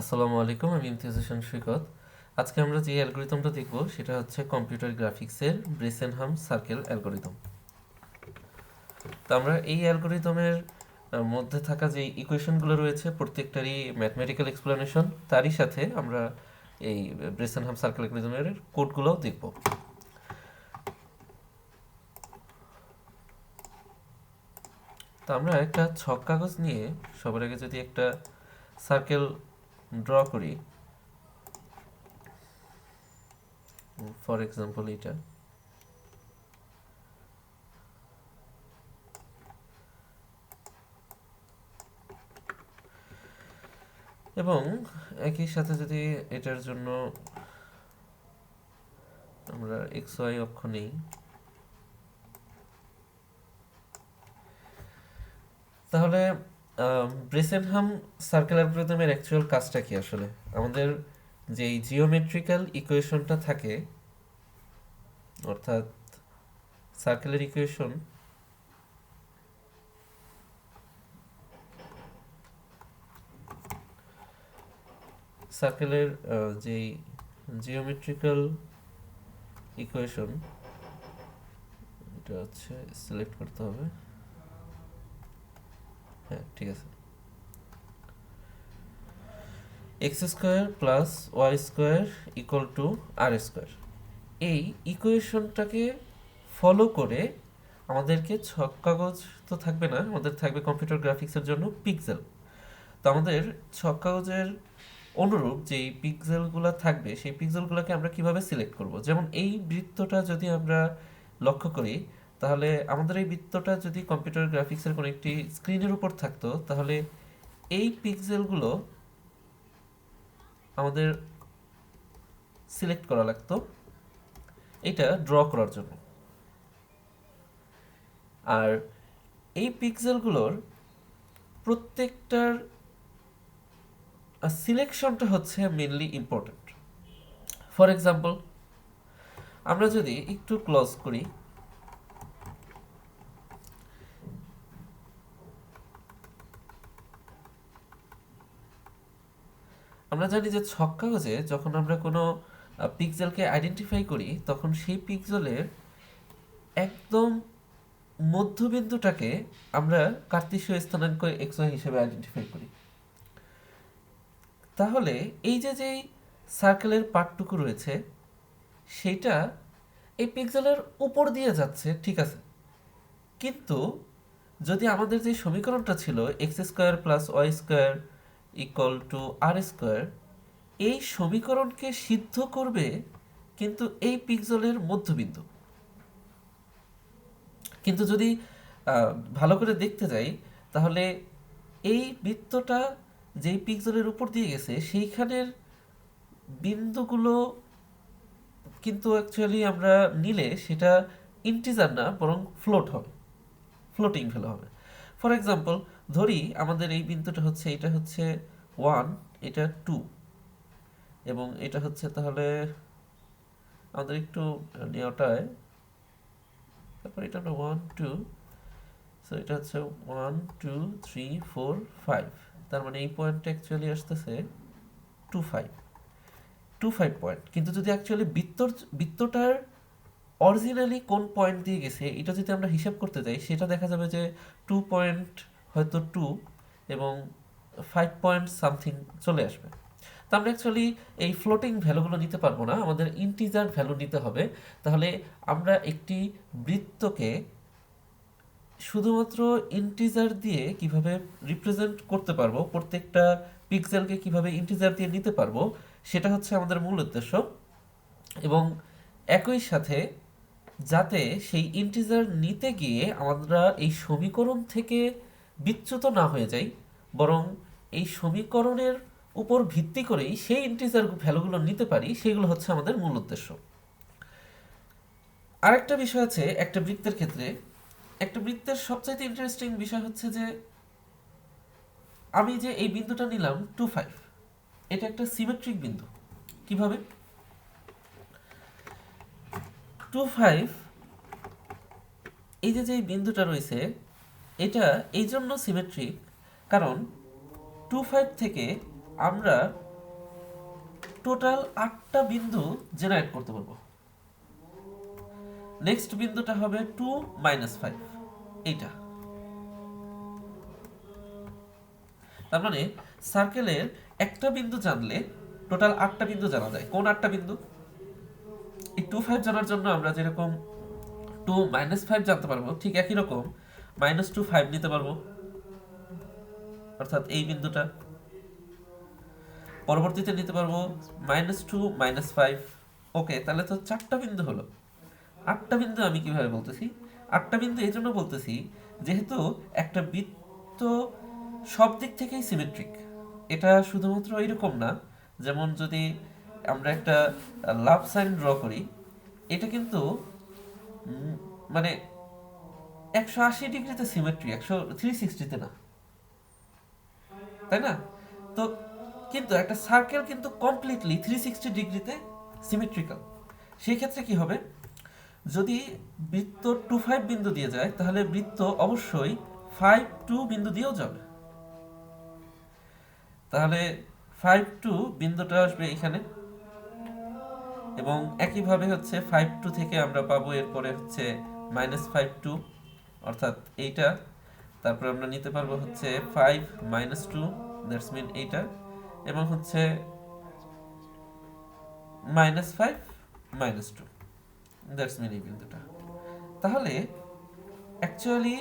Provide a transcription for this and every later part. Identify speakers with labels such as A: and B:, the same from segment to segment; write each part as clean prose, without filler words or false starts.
A: আসসালামু আলাইকুম, আমি ইমতিয়াজ হোসেন সৈকত। আজকে আমরা যে অ্যালগোরিদমটা দেখব সেটা হচ্ছে কম্পিউটার গ্রাফিক্সের ব্রেসেনহাম সার্কেল অ্যালগোরিদম। তো আমরা এই অ্যালগোরিদমের মধ্যে থাকা যে ইকুয়েশনগুলো রয়েছে প্রত্যেকটারই ম্যাথমেটিক্যাল এক্সপ্লেনেশন, তারই সাথে আমরা এই ব্রেসেনহাম সার্কেল অ্যালগোরিদমের কোডগুলোও দেখব। তো আমরা একটা ছক কাগজ নিয়ে সবার আগে যদি একটা সার্কেল ড্র করি, ফর এক্সাম্পল এটা, এবং একই সাথে যদি এটার জন্য আমরা এক্স ওয়াই অক্ষ নেই, তাহলে ব্রেসেনহাম সার্কেল অ্যালগরিদমের অ্যাকচুয়াল কাজটা কি আসলে? আমাদের যেই জিওমেট্রিক্যাল ইকুয়েশনটা থাকে, অর্থাৎ সার্কেলের ইকুয়েশন, সার্কেলের যেই জিওমেট্রিক্যাল ইকুয়েশন, এটা হচ্ছে সিলেক্ট করতে হবে। হ্যাঁ, ঠিক আছে। X square plus y square equal to r square, এই ইকুয়েশনটাকে ফলো করে আমাদেরকে ছক কাগজ তো থাকবে না, আমাদের থাকবে কম্পিউটার গ্রাফিক্সের জন্য পিক্সেল। তো আমাদের ছক কাগজের অনুরূপ যেই পিক্সেলগুলো থাকবে সেই পিক্সেলগুলোকে আমরা কিভাবে সিলেক্ট করব? যেমন এই বৃত্তটা যদি আমরা লক্ষ্য করি, তাহলে আমাদের এই বৃত্তটা যদি কম্পিউটার গ্রাফিক্সের কোনো একটি স্ক্রিনের উপর থাকতো, তাহলে এই পিক্সেলগুলো আমাদের সিলেক্ট করা লাগতো এটা ড্র করার জন্য। আর এই পিক্সেলগুলোর প্রত্যেকটার সিলেকশনটা হচ্ছে মেনলি ইম্পর্ট্যান্ট। ফর এক্সাম্পল, আমরা যদি একটু ক্লোজ করি, আমরা জানি যে ছক কাগজে যখন আমরা কোনো পিক্সেলকে আইডেন্টিফাই করি, তখন সেই পিক্সেলের একদম মধ্যবিন্দুটাকে আমরা কার্তেশীয় স্থানাঙ্ক এক্স ওয়াই হিসেবে আইডেন্টিফাই করি। তাহলে এই যে যেই সার্কেলের পার্টটুকু রয়েছে সেইটা এই পিক্সেলের উপর দিয়ে যাচ্ছে, ঠিক আছে, কিন্তু যদি আমাদের যে সমীকরণটা ছিল x square plus y square equal to r square, এই সমীকরণকে সিদ্ধ করবে কিন্তু এই পিক্সেলের মধ্যবিন্দু। কিন্তু যদি ভালো করে দেখতে যাই, তাহলে এই বৃত্তটা যেই পিক্সেলের উপর দিয়ে গেছে সেইখানের বিন্দুগুলো কিন্তু অ্যাকচুয়ালি আমরা নিলে সেটা ইন্টিজার না, বরং ফ্লোট হবে, ফ্লোটিং ভ্যালু হবে। ফর এক্সাম্পল, ধরি আমাদের এই বিন্দুটা হচ্ছে, এটা হচ্ছে 1, এটা 2, এবং এটা হচ্ছে, তাহলে আমাদের একটু নেওয়াটায়, তারপর এটা আমরা 1 2, সো এটা হচ্ছে 1 2 3 4 5, তার মানে এই পয়েন্টটা অ্যাকচুয়ালি আসতেছে 2 5 পয়েন্ট। কিন্তু যদি অ্যাকচুয়ালি বৃত্তটার অরিজিনালি কোন পয়েন্ট দিয়ে গেছে এটা যদি আমরা হিসাব করতে যাই, সেটা দেখা যাবে যে 2 পয়েন্ট হয়তো 2 এবং 5 পয়েন্ট সামথিং চলে আসবে। তো আমরা অ্যাকচুয়ালি এই ফ্লোটিং ভ্যালুগুলো নিতে পারবো না, আমাদের ইন্টিজার ভ্যালু নিতে হবে। তাহলে আমরা একটি বৃত্তকে শুধুমাত্র ইন্টিজার দিয়ে কিভাবে রিপ্রেজেন্ট করতে পারবো, প্রত্যেকটা পিক্সেলকে কিভাবে ইন্টিজার দিয়ে নিতে পারবো, সেটা হচ্ছে আমাদের মূল উদ্দেশ্য। এবং একই সাথে যাতে সেই ইন্টিজার নিতে গিয়ে আমরা এই সমীকরণ থেকে বিচ্যুত না হয়ে যাই, বরং এই সমীকরণের উপর ভিত্তি করেই সেই ইন্টিজার ভ্যালুগুলো নিতে পারি, সেগুলো হচ্ছে আমাদের মূল উদ্দেশ্য। আরেকটা বিষয় আছে একটা বৃত্তের ক্ষেত্রে, একটা বৃত্তের সবচাইতে ইন্টারেস্টিং বিষয় হচ্ছে যে আমি যে এই বিন্দুটা নিলাম 2 5, এটা একটা সিমেট্রিক বিন্দু। কিভাবে? 2 5, এই যে যে বিন্দুটা রয়েছে এটা এই জন্য সিমেট্রিক, কারণ 2 5 থেকে আমরা টোটাল 8টা বিন্দু জেনারেট করতে পারবো। নেক্সট বিন্দুটা হবে 2 -5, এইটা। তার মানে সার্কেলের একটা বিন্দু জানলে টোটাল 8টা বিন্দু জানা যায়। কোন 8টা বিন্দু? এই 2 5 জানার জন্য আমরা যেরকম 2 -5 জানতে পারবো, ঠিক একই রকম -2 5 নিতে পারবো, অর্থাৎ এই বিন্দুটা। পরবর্তীতে নিতে পারবো -2 -5। ওকে, তাহলে তো 4টা বিন্দু হলো। 8টা বিন্দু আমি কিভাবে বলতেছি? 8টা বিন্দু এই জন্য বলতেছি যেহেতু একটা বৃত্ত সব দিক থেকেই সিমেট্রিক। এটা শুধুমাত্র এরকম না, যেমন যদি আমরা একটা লাভ সাইন ড্র করি, এটা কিন্তু মানে 180 ডিগ্রিতে সিমেট্রি, 360-তে না, তাই না? তো কিন্তু একটা সার্কেল কিন্তু কমপ্লিটলি 360 ডিগ্রিতে সিমেট্রিক্যাল। সেই ক্ষেত্রে কি হবে? যদি বৃত্ত 2 5 বিন্দু দিয়ে যায়, তাহলে বৃত্ত অবশ্যই 5 2 বিন্দু দিয়েও যাবে। তাহলে 5 2 বিন্দুটা আসবে এখানে, এবং একইভাবে হচ্ছে 5 2 থেকে আমরা পাবো এরপরে হচ্ছে -5 2, অর্থাৎ এইটা। তারপর আমরা নিতে পারবো হচ্ছে 5 -2, দ্যাটস মিন এইটা, এবং হচ্ছে -5 -2, দ্যাটস মিন এই বিন্দুটা। তাহলে অ্যাকচুয়ালি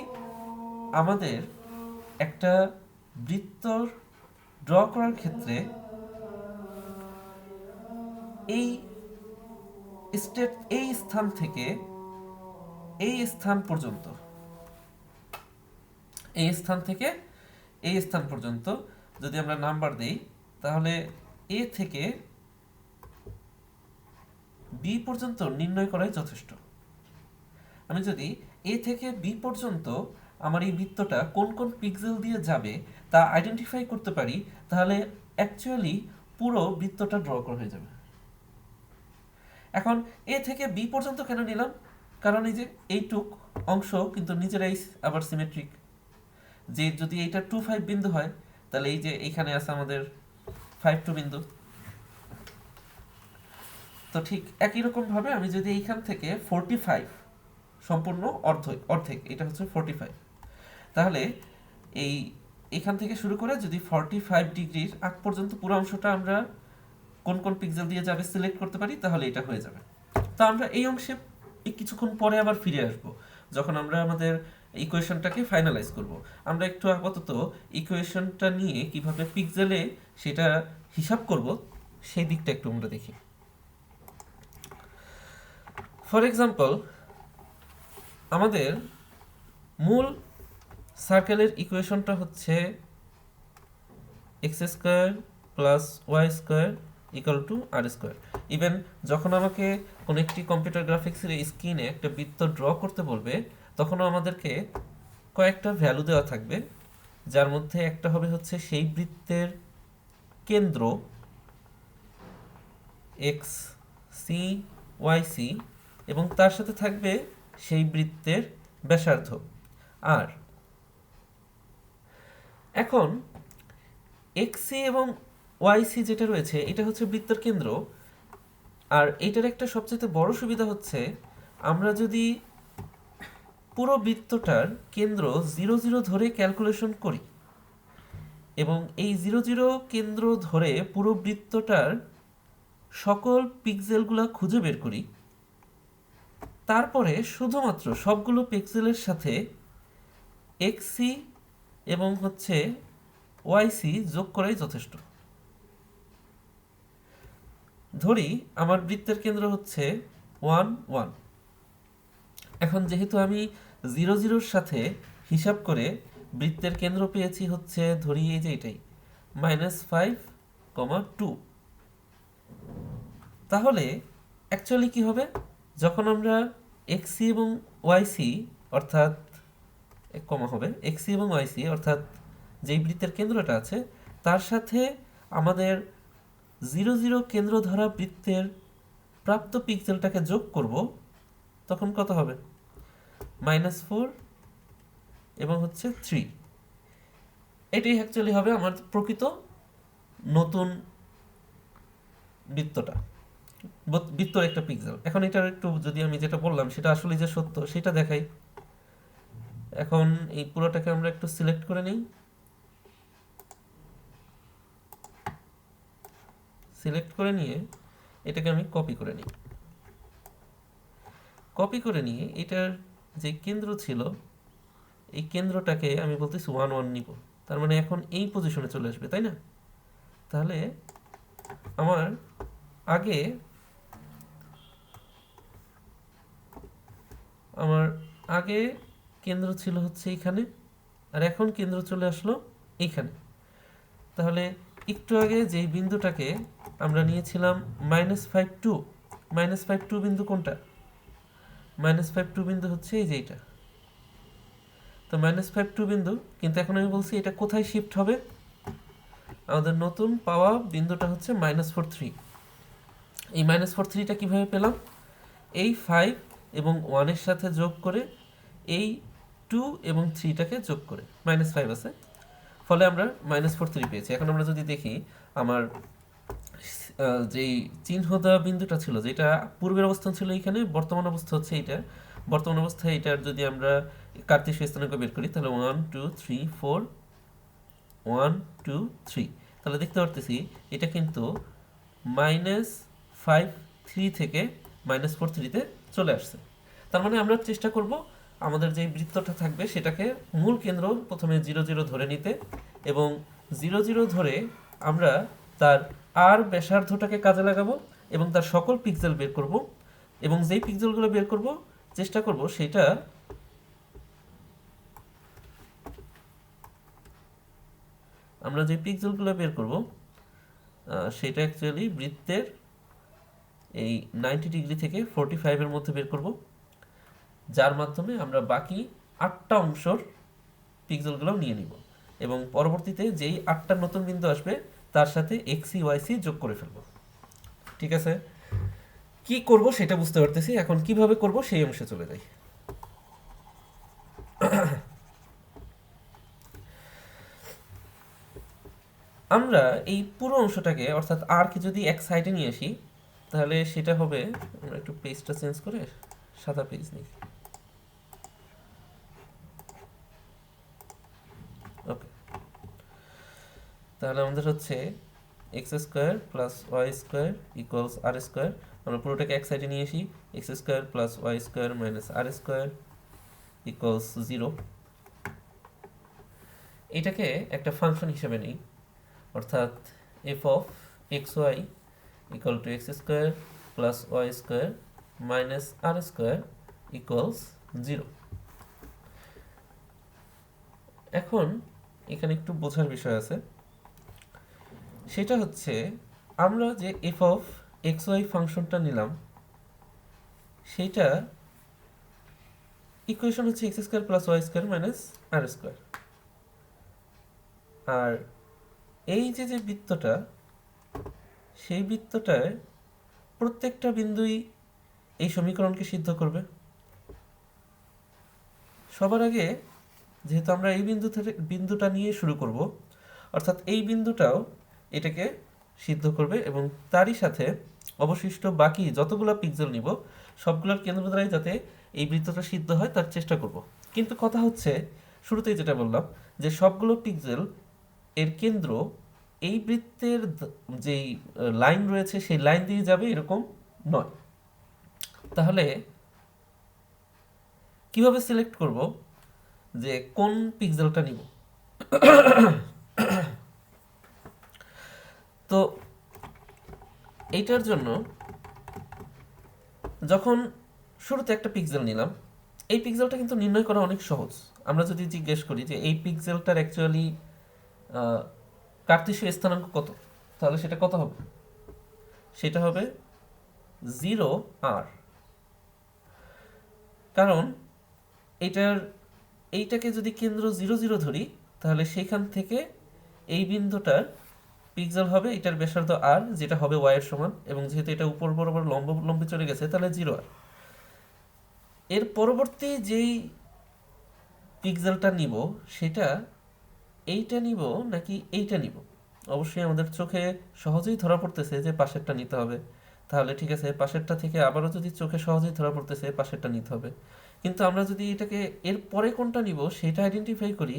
A: আমাদের একটা বৃত্ত ড্র করার ক্ষেত্রে এই এই স্থান থেকে এই স্থান পর্যন্ত, এই স্থান থেকে এই স্থান পর্যন্ত যদি আমরা নাম্বার দেই, তাহলে এ থেকে বি পর্যন্ত নির্ণয় করাই যথেষ্ট। আমি যদি এ থেকে বি পর্যন্ত আমার এই বৃত্তটা কোন কোন পিক্সেল দিয়ে যাবে তা আইডেন্টিফাই করতে পারি, তাহলে অ্যাকচুয়ালি পুরো বৃত্তটা ড্র করা হয়ে যাবে। এখন এ থেকে বি পর্যন্ত কেন নিলাম? কারণ এই যে এইটুক অংশ কিন্তু নিজেরাই আবার সিমেট্রিক। যে যদি এইটা 2 5 বিন্দু হয়, তাহলে এই যে এইখানে আছে আমাদের 5 2 বিন্দু। তো ঠিক একই রকম ভাবে আমি যদি এইখান থেকে 45 সম্পূর্ণ অর্ধেক, এটা হচ্ছে 45, তাহলে এই এখান থেকে শুরু করে যদি 45 ডিগ্রির আগ পর্যন্ত পুরো অংশটা আমরা কোন কোন পিক্সেল দিয়ে যাবে সিলেক্ট করতে পারি, তাহলে এটা হয়ে যাবে। তো আমরা এই অংশে কিছুক্ষণ পরে আবার ফিরে আসব, যখন আমরা আমাদের ইকুয়েশনটাকে ফাইনালাইজ করব। আমরা একটু আপাতত ইকুয়েশনটা নিয়ে কিভাবে পিক্সেলে সেটা হিসাব করব সেই দিকটা একটু আমরা দেখি। ফর এক্সাম্পল, আমাদের মূল সার্কেলের ইকুয়েশনটা হচ্ছে x² + y² = r²। ইভেন যখন আমাকে কোনো একটি কম্পিউটার গ্রাফিক্সের স্ক্রিনে একটা বৃত্ত ড্র করতে বলবে, তখনও আমাদেরকে কয়েকটা ভ্যালু দেওয়া থাকবে, যার মধ্যে একটা হবে হচ্ছে সেই বৃত্তের কেন্দ্র xc yc, এবং তার সাথে থাকবে সেই বৃত্তের ব্যাসার্ধ r। এখন xc এবং yc যেটা রয়েছে, এটা হচ্ছে বৃত্তের কেন্দ্র। আর এটার একটা সবচেয়ে বড় সুবিধা হচ্ছে, আমরা যদি পুরো বৃত্তটার কেন্দ্র 0 0 ধরে ক্যালকুলেশন করি, এবং এই 0 0 কেন্দ্র ধরে পুরো বৃত্তটার সকল পিক্সেলগুলো খুঁজে বের করি, তারপরে শুধুমাত্র সবগুলো পিক্সেলের সাথে xc এবং হচ্ছে yc যোগ করাই যথেষ্ট। ধরি আমার বৃত্তের কেন্দ্র হচ্ছে 1 1। এখন যেহেতু আমি 0 0-র সাথে হিসাব করে বৃত্তের কেন্দ্র পেয়েছি হচ্ছে, ধরি এই যে এটাই -5, 2, তাহলে অ্যাকচুয়ালি কি হবে? যখন আমরা xc এবং yc অর্থাৎ কমা হবে xc এবং yc অর্থাৎ যেই বৃত্তের কেন্দ্রটা আছে তার সাথে আমাদের 0 0 কেন্দ্র ধরা বৃত্তের প্রাপ্ত পিক্সেলটাকে যোগ করব, তখন কত হবে? -4 এবং হচ্ছে 3। এটাই অ্যাকচুয়ালি হবে আমার প্রকৃত নতুন বৃত্তটা, বৃত্তর একটা পিক্সেল। এখন এটার একটু যদি আমি যেটা বললাম সেটা আসলে যে সত্য সেটা দেখাই। এখন এই পুরোটাকে আমরা একটু সিলেক্ট করে নিই, সিলেক্ট করে নিয়ে এটাকে আমি কপি করে নিই। কপি করে নিয়ে এটার যে কেন্দ্র ছিল এই কেন্দ্রটাকে আমি বলতেছি 1 1 নিব। তার মানে এখন এই পজিশনে চলে আসবে, তাই না? তাহলে আমার আগে আমার আগে কেন্দ্র ছিল হচ্ছে এইখানে, আর এখন কেন্দ্র চলে আসলো এইখানে। তাহলে একটু আগে যেই বিন্দুটাকে আমরা নিয়েছিলাম -5 2, -5 2 বিন্দু কোনটা? -5 2 বিন্দু হচ্ছে এই যে এইটা। তো -5 2 বিন্দু, কিন্তু এখন আমি বলছি এটা কোথায় শিফট হবে? আমাদের নতুন পাওয়া বিন্দুটা হচ্ছে -4 3। এই -4 3টা কিভাবে পেলাম? এই 5 এবং 1 এর সাথে যোগ করে, এই 2 এবং 3টাকে যোগ করে -5 আছে, ফলে আমরা -4 3 পেয়েছি। এখন আমরা যদি দেখি আমার যেই চিহ্ন দেওয়া বিন্দুটা ছিল, যেটা পূর্বের অবস্থান ছিল এইখানে, বর্তমান অবস্থা হচ্ছে এইটা। বর্তমান অবস্থায় এটার যদি আমরা কার্তেশীয় স্থানাঙ্ক বের করি তাহলে 1 2 3 4 1 2 3, তাহলে দেখতে পারতেছি এটা কিন্তু -5 3 থেকে -4 3-তে চলে আসছে। তার মানে আমরা চেষ্টা করব আমাদের যে বৃত্তটা থাকবে সেটাকে মূল কেন্দ্র প্রথমে 0 0 ধরে নিতে, এবং 0 0 ধরে আমরা তার আর ব্যাসার্ধটাকে কাজে লাগাবো এবং তার সকল পিক্সেল বের করব, এবং যেই পিক্সেলগুলো বের করব চেষ্টা করব সেটা আমরা যে পিক্সেলগুলো বের করব সেটা অ্যাকচুয়ালি বৃত্তের এই 90 ডিগ্রি থেকে 45 এর মধ্যে বের করব, যার মাধ্যমে আমরা বাকি 8টা অংশর পিক্সেলগুলো নিয়ে নিব, এবং পরবর্তীতে যেই 8টা নতুন বিন্দু আসবে তার সাথে এক্সি ওয়াইসি যোগ করে ফেলব। ঠিক আছে, কি করব সেটা বুঝতে পারতেছি। এখন কিভাবে করব সেই অংশে চলে যাই। আমরা এই পুরো অংশটাকে, অর্থাৎ আর কে যদি এক সাইডে নিয়ে আসি তাহলে সেটা হবে, আমরা একটু পেজটা চেঞ্জ করে সাদা পেজ নিই। ওকে, তাহলে আমাদের হচ্ছে x² + y² = r²। আমরা পুরোটাকে এক সাইডে নিয়ে আসি, x² + y² - r² = 0। এটাকে একটা ফাংশন হিসেবে নিই, অর্থাৎ f(x, y) = x² + y² - r² = 0। এখন এখানে একটু বোঝার বিষয় আছে, সেটা হচ্ছে আমরা যে f(x, y) ফাংশনটা নিলাম সেইটা ইকুয়েশন হচ্ছে x² + y² - r²। আর এই যে যে বৃত্তটা, সেই বৃত্তটায় প্রত্যেকটা বিন্দুই এই সমীকরণকে সিদ্ধ করবে। সবার আগে যেহেতু আমরা এই বিন্দুটা নিয়ে শুরু করব, অর্থাৎ এই বিন্দুটাও এটাকে সিদ্ধ করবে, এবং তারই সাথে অবশিষ্ট বাকি যতগুলো পিক্সেল নিব সবগুলোর কেন্দ্র দ্বারাই যাতে এই বৃত্তটা সিদ্ধ হয় তার চেষ্টা করব। কিন্তু কথা হচ্ছে, শুরুতেই যেটা বললাম, যে সবগুলো পিক্সেল এর কেন্দ্র এই বৃত্তের যেই লাইন রয়েছে সেই লাইন দিয়ে যাবে এরকম নয়। তাহলে কিভাবে সিলেক্ট করব যে কোন পিক্সেলটা নিব? তো এইটার জন্য যখন শুরুতে একটা পিক্সেল নিলাম, এই পিক্সেলটা কিন্তু নির্ণয় করা অনেক সহজ। আমরা যদি জিজ্ঞেস করি যে এই পিক্সেলটার অ্যাকচুয়ালি কার্তেশীয় স্থানাঙ্ক কত, তাহলে সেটা কত হবে? সেটা হবে 0r। কারণ এইটাকে যদি কেন্দ্র 0 0 ধরি তাহলে সেইখান থেকে এই বিন্দুটার পিক্সেল হবে, এটার ব্যাসার্ধ r, যেটা হবে y এর সমান, এবং যেহেতু এটা উপর বরাবর লম্বে চলে গেছে তাহলে 0r। এর পরবর্তী যেই পিক্সেলটা নিব সেটা এইটা নিব নাকি এইটা নিব, অবশ্যই আমাদের চোখে সহজেই ধরা পড়তেছে যে পাশেরটা নিতে হবে, তাহলে ঠিক আছে, পাশেরটা থেকে আবারও যদি চোখে সহজেই ধরা পড়তেছে পাশেরটা নিতে হবে। কিন্তু আমরা যদি এটাকে এর পরে কোনটা নিব সেটা আইডেন্টিফাই করি,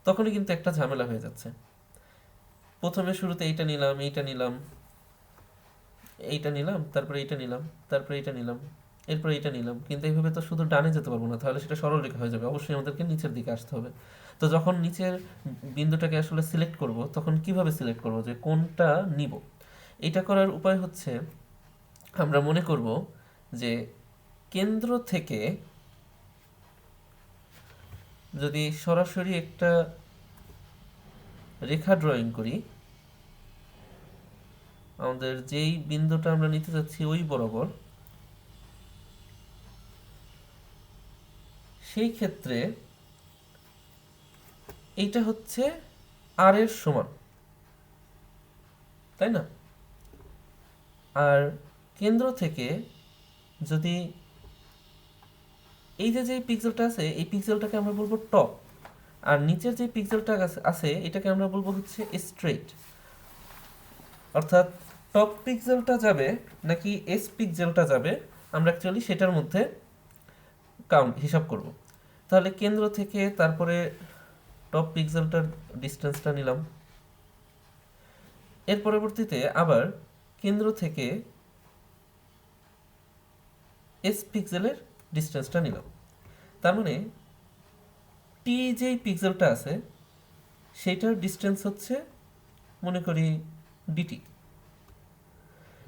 A: তখনই কিন্তু একটা ঝামেলা হয়ে যাচ্ছে। প্রথমে শুরুতে এইটা নিলাম, এইটা নিলাম, এইটা নিলাম, তারপরে এইটা নিলাম, তারপরে এইটা নিলাম, এরপরে এইটা নিলাম, কিন্তু এইভাবে তো শুধু ডানে যেতে পারবো না, তাহলে সেটা সরল রেখা হয়ে যাবে। অবশ্যই আমাদেরকে নিচের দিকে আসতে হবে। তো যখন নিচের বিন্দুটাকে আসলে সিলেক্ট করব, তখন কিভাবে সিলেক্ট করব যে কোনটা নিব? এটা করার উপায় হচ্ছে, আমরা মনে করব যে কেন্দ্র থেকে যদি সরাসরি একটা রেখা ড্রয়িং করি, আমাদের যেই বিন্দুটা আমরা নিতে যাচ্ছি ওই বরাবর, সেই ক্ষেত্রে এইটা হচ্ছে আর এর সমান, তাই না? আর কেন্দ্র থেকে যদি এই যে যে পিক্সেলটা আছে এই পিক্সেলটাকে আমরা বলবো টপ, আর নিচের যে পিক্সেলটা আছে এটাকে আমরা বলবো হচ্ছে স্ট্রেট। অর্থাৎ টপ পিক্সেলটা যাবে নাকি এস পিক্সেলটা যাবে, আমরা অ্যাকচুয়ালি সেটার মধ্যে হিসাব করব। তাহলে কেন্দ্র থেকে তারপরে টপ পিক্সেলটার ডিস্টেন্সটা নিলাম, এর পরবর্তীতে আবার কেন্দ্র থেকে এস পিক্সেলের ডিস্টেন্সটা নিলাম। তার মানে টি যেই পিক্সেলটা আছে সেইটার ডিস্টেন্স হচ্ছে মনে করি ডিটি,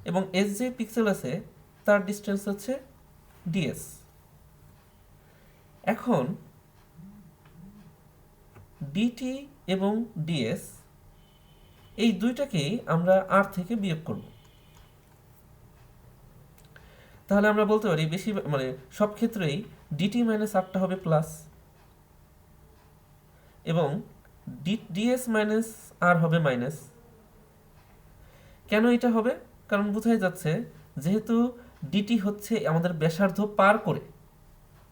A: এবং এস যে পিক্সেল আছে তার ডিস্টেন্স হচ্ছে ডিএস। এখন ডিটি এবং ডিএস এই দুইটাকেই আমরা আর থেকে বিয়োগ করব। তাহলে আমরা বলতে পারি বেশি মানে সব ক্ষেত্রেই ডিটি মাইনাস আরটা হবে প্লাস, এবং ডিএস মাইনাস আর হবে মাইনাস। কেন এটা হবে? কারণ বোঝাই যাচ্ছে যেহেতু ডিটি হচ্ছে আমাদের ব্যাসার্ধ পার করে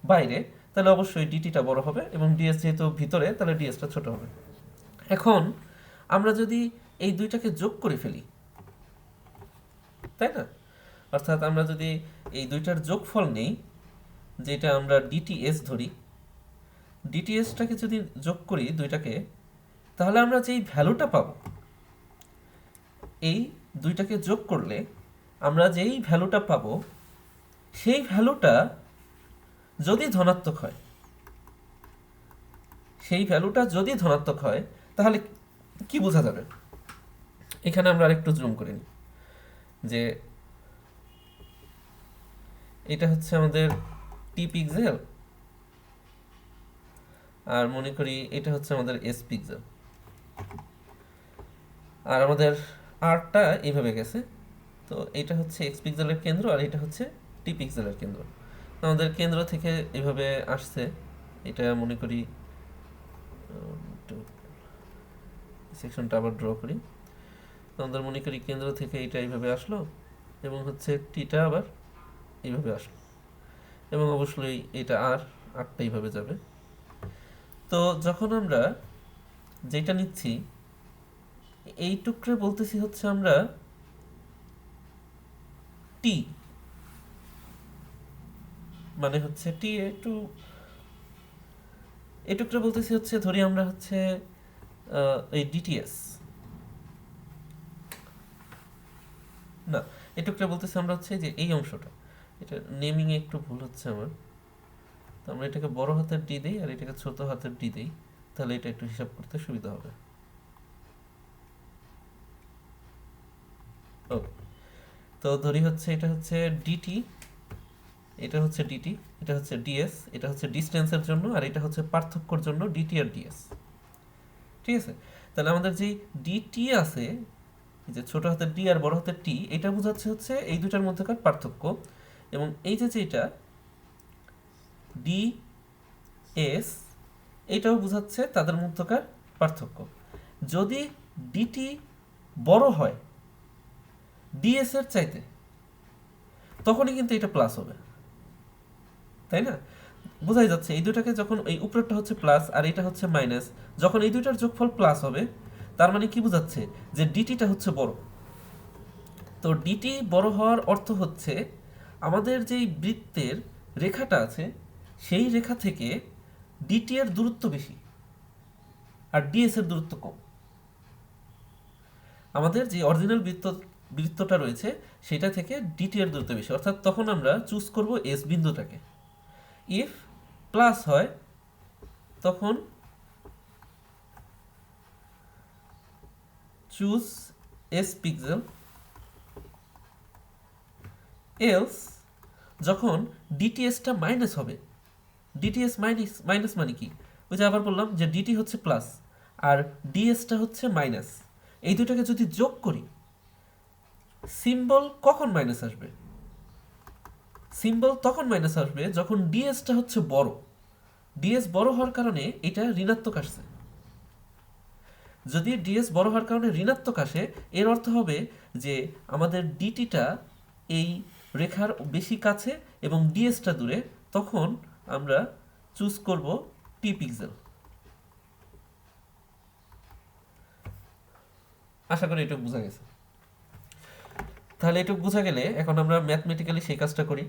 A: বাইরে, তাহলে অবশ্যই ডিটিটা বড় হবে, এবং ডিএস যেহেতু ভিতরে তাহলে ডিএসটা ছোট হবে। এখন আমরা যদি এই দুইটাকে যোগ করে ফেলি, তাই না? অর্থাৎ আমরা যদি এই দুইটার যোগফল নেই, যেটা আমরা ডিটিএস ধরি, ডিটিএসটাকে যদি যোগ করি দুইটাকে, তাহলে আমরা যেই ভ্যালুটা পাবো, এই দুইটাকে যোগ করলে আমরা যেই ভ্যালুটা পাবো সেই ভ্যালুটা যদি ধনাত্মক হয়, সেই ভ্যালুটা যদি ধনাত্মক হয় তাহলে কি বোঝা যাবে? এখানে আমরা আরেকটু জুম করে নিই, যে এটা হচ্ছে আমাদের টি পিক্সেল, আর মনে করি এটা হচ্ছে আমাদের এস পিক্সেল, আর আমাদের আরটা এইভাবে গেছে। তো এটা হচ্ছে এক্স পিক্সেলের কেন্দ্র আর এটা হচ্ছে টি পিক্সেলের কেন্দ্র। আমাদের কেন্দ্র থেকে এভাবে আসছে, এটা মনে করি একটু সেকশনটা আবার ড্র করি। আমাদের মনে করি কেন্দ্র থেকে এটা এইভাবে আসলো, এবং হচ্ছে টিটা আবার এইভাবে আসলো, এবং অবশ্যই এটা আরটা এইভাবে যাবে। তো যখন আমরা যেটা নিচ্ছি এই টুকরে বলতেছি হচ্ছে আমরা টি, মানে হচ্ছে টি একটু এই টুকরে বলতেছি হচ্ছে, ধরি আমরা হচ্ছে এই ডিটিএস, না এই টুকরে বলতেছি আমরা হচ্ছে যে এই অংশটা, এটা নেমিং এ একটু ভুল হচ্ছে আমার, তো আমরা এটাকে বড় হাতের ডি দেই আর এটাকে ছোট হাতের ডি দেই, তাহলে এটা একটু হিসাব করতে সুবিধা হবে। ওকে, তো ধরি হচ্ছে এটা হচ্ছে ডিটি, এটা হচ্ছে ডিটি, এটা হচ্ছে ডিএস, এটা হচ্ছে ডিস্টেন্সের জন্য, আর এটা হচ্ছে পার্থক্যর জন্য ডিটি আর ডিএস। ঠিক আছে? তাহলে আমাদের যেই ডিটি আছে, এই যে ছোট হাতের ডি আর বড় হাতের টি, এটা বোঝাচ্ছে হচ্ছে এই দুটার মধ্যেকার পার্থক্য, এবং এই যে যেটা ডি এস, এটাও বোঝাচ্ছে তাদের মধ্যকার পার্থক্য। যদি ডিটি বড় হয় ডিএস এর চাইতে, তখনই কিন্তু এটা প্লাস হবে, তাই না? বোঝাই যাচ্ছে এই দুটাকে যখন এই উপরেরটা হচ্ছে প্লাস আর এটা হচ্ছে মাইনাস, যখন এই দুইটার যোগফল প্লাস হবে তার মানে কি বোঝাচ্ছে যে ডিটিটা হচ্ছে বড়। তো ডিটি বড় হওয়ার অর্থ হচ্ছে আমাদের যেই বৃত্তের রেখাটা আছে সেই রেখা থেকে ডিটি এর দূরত্ব বেশি আর ডিএস এর দূরত্ব কম। আমাদের যে অরিজিনাল বৃত্তটা রয়েছে সেটা থেকে ডিটি এর দূরত্ব বেশি, অর্থাৎ তখন আমরা চুজ করব এস বিন্দুটাকে। ইফ প্লাস হয় তখন চুজ এস পিক্সেল, এলস যখন ডিটিএসটা মাইনাস হবে, ডিটিএস মাইনাস মাইনাস মানে কি, ওই যে আবার বললাম যে ডিটি হচ্ছে প্লাস আর ডিএসটা হচ্ছে মাইনাস, এই দুটাকে যদি যোগ করি সিম্বল কখন মাইনাস আসবে? সিম্বল তখন মাইনাস আসবে যখন ডিএসটা হচ্ছে বড়। ডিএস বড় হওয়ার কারণে এটা ঋণাত্মক আসছে। যদি ডিএস বড় হওয়ার কারণে ঋণাত্মক আসে এর অর্থ হবে যে আমাদের ডিটিটা এই রেখার বেশি কাছে এবং ডিএসটা দূরে, তখন আমরা চুজ করব পি পিক্সেল। আশা করি এটুকু বোঝা গেছে। তাহলে এটুকু বোঝা গেলে এখন আমরা ম্যাথমেটিক্যালি সেই কাজটা করি।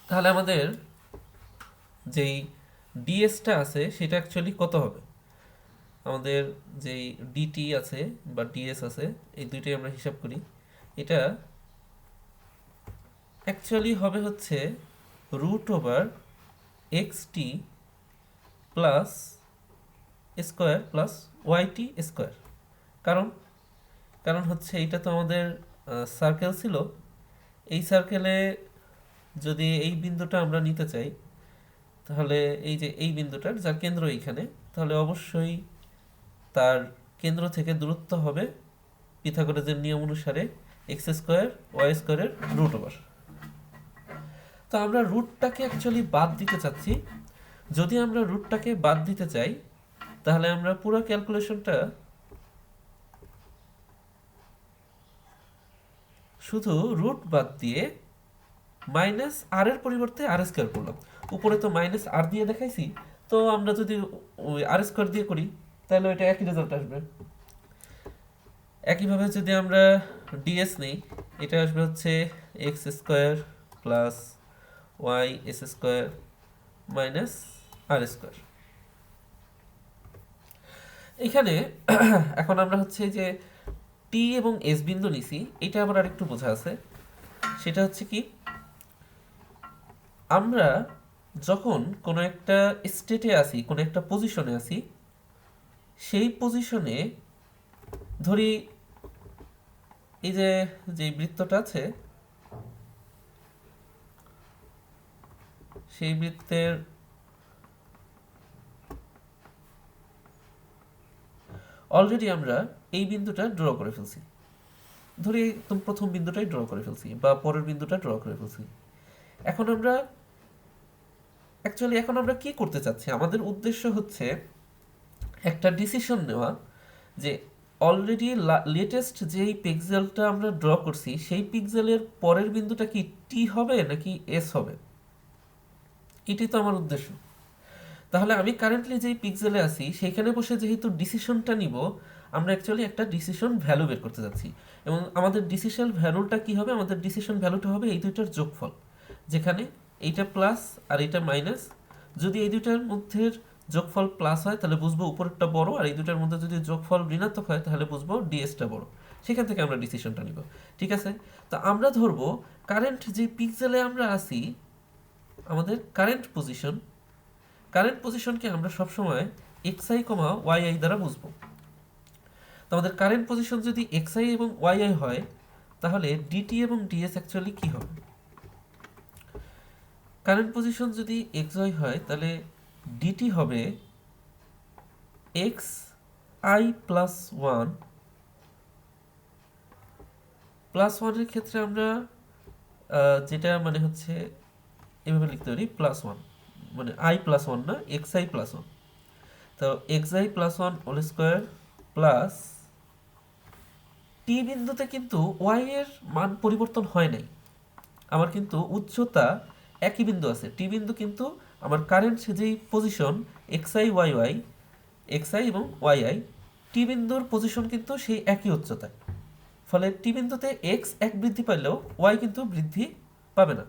A: তাহলে আমাদের যেই ডিএসটা আছে সেটা অ্যাকচুয়ালি কত হবে? আমাদের যেই ডিটি আছে বা ডিএস আছে এই দুইটাই আমরা হিসাব করি। এটা অ্যাকচুয়ালি হবে হচ্ছে √/(x_t) প্লাস স্কোয়ার প্লাস ওয়াইটি স্কোয়ার। কারণ কারণ হচ্ছে এটা তো আমাদের সার্কেল ছিল, এই সার্কেলে যদি এই বিন্দুটা আমরা নিতে চাই তাহলে এই যে এই বিন্দুটার যার কেন্দ্র এইখানে, তাহলে অবশ্যই তার কেন্দ্র থেকে দূরত্ব হবে পিথাগোরাসের নিয়ম অনুসারে x² y² √/। তো আমরা রুটটাকে অ্যাকচুয়ালি বাদ দিতে চাচ্ছি। যদি আমরা রুটটাকে বাদ দিতে চাই তাহলে আমরা পুরো ক্যালকুলেশনটা শুধু রুট বাদ দিয়ে মাইনাস আর এর পরিবর্তে r² করলাম। উপরে তো মাইনাস আর দিয়ে দেখাইছি, তো আমরা যদি ওই r² দিয়ে করি তাহলে ওইটা একই রেজাল্ট আসবে। একইভাবে যদি আমরা ডিএস নেই, এটা আসবে হচ্ছে x² plus y² minus r²। এখানে এখন আমরা হচ্ছে যে টি এবং এস বিন্দু নিছি, এটা আবার আরেকটু বোঝা আছে। সেটা হচ্ছে কি, আমরা যখন কোনো একটা স্টেটে আসি, কোনো একটা পজিশনে আসি, সেই পজিশনে ধরি এই যে যে বৃত্তটা আছে সেই বৃত্তের অলরেডি আমরা এই বিন্দুটা ড্র করে ফেলছি। ধরি একদম প্রথম বিন্দুটাই ড্র করে ফেলছি বা পরের বিন্দুটা ড্র করে ফেলছি। এখন আমরা কি করতে চাচ্ছি? আমাদের উদ্দেশ্য হচ্ছে একটা ডিসিশন নেওয়া যে অলরেডি লেটেস্ট যেই পিক্সেলটা আমরা ড্র করছি সেই পিক্সেলের পরের বিন্দুটা কি টি হবে নাকি এস হবে, এটাই তো আমার উদ্দেশ্য। তাহলে আমি কারেন্টলি যেই পিক্সেলে আছি সেইখানে বসে যেহেতু ডিসিশনটা নিব, আমরা অ্যাকচুয়ালি একটা ডিসিশন ভ্যালু বের করতে যাচ্ছি। এবং আমাদের ডিসিশন ভ্যালুটা কি হবে? আমাদের ডিসিশন ভ্যালুটা হবে এই দুইটার যোগফল, যেখানে এইটা প্লাস আর এইটা মাইনাস। যদি এই দুইটার মধ্যে যোগফল প্লাস হয় তাহলে বুঝবো উপরেরটা বড়, আর এই দুটার মধ্যে যদি যোগফল ঋণাত্মক হয় তাহলে বুঝবো ডিএসটা বড়। সেখান থেকে আমরা ডিসিশনটা নিব। ঠিক আছে, তো আমরা ধরবো কারেন্ট যে পিক্সেলে আমরা আসি, আমাদের কারেন্ট পজিশনকে আমরা সবসময় xi, yi দ্বারা বুঝবো। তো আমাদের কারেন্ট পজিশন যদি xi এবং yi হয় তাহলে dt এবং ds অ্যাকচুয়ালি কি হবে? কারেন্ট পজিশন যদি xy হয় তাহলে dt হবে xi প্লাস 1 প্লাস 1 এর ক্ষেত্রে আমরা যেটা মানে হচ্ছে এভাবে লিখতে পারি প্লাস 1 মানে i প্লাস 1 না, xi প্লাস 1। তো xi plus 1 whole square plus T বিন্দুতে কিন্তু y এর মান পরিবর্তন হয় নাই, আমার কিন্তু উচ্চতা একই বিন্দু আছে। টি বিন্দু কিন্তু আমার কারেন্ট যেই পজিশন xi yy xi এবং yi টি বিন্দুর পজিশন কিন্তু সেই একই উচ্চতায়, ফলে টি বিন্দুতে এক্স এক বৃদ্ধি পাইলেও ওয়াই কিন্তু বৃদ্ধি পাবে না।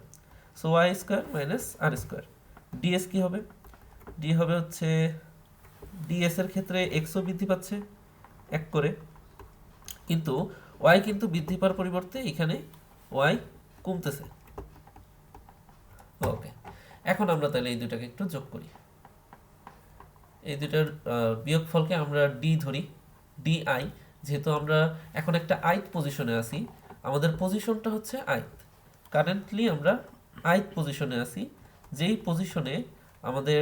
A: সো ওয়াই স্কোয়ার মাইনাস আর স্কোয়ার। ডিএস কী হবে? ডি হবে হচ্ছে ডিএস এর ক্ষেত্রে এক্সও বৃদ্ধি পাচ্ছে এক করে, কিন্তু ওয়াই কিন্তু বৃদ্ধি পাওয়ার পরিবর্তে এখানে ওয়াই কমতেছে। ওকে, এখন আমরা তাহলে এই দুটাকে একটু যোগ করি। এই দুটার বিয়োগফলকে আমরা ডি ধরি, ডি আই। যেহেতু আমরা এখন একটা আইথ পজিশনে আছি, আমাদের পজিশনটা হচ্ছে আইথ। কারেন্টলি আমরা আইথ পজিশনে আছি, যেই পজিশনে আমাদের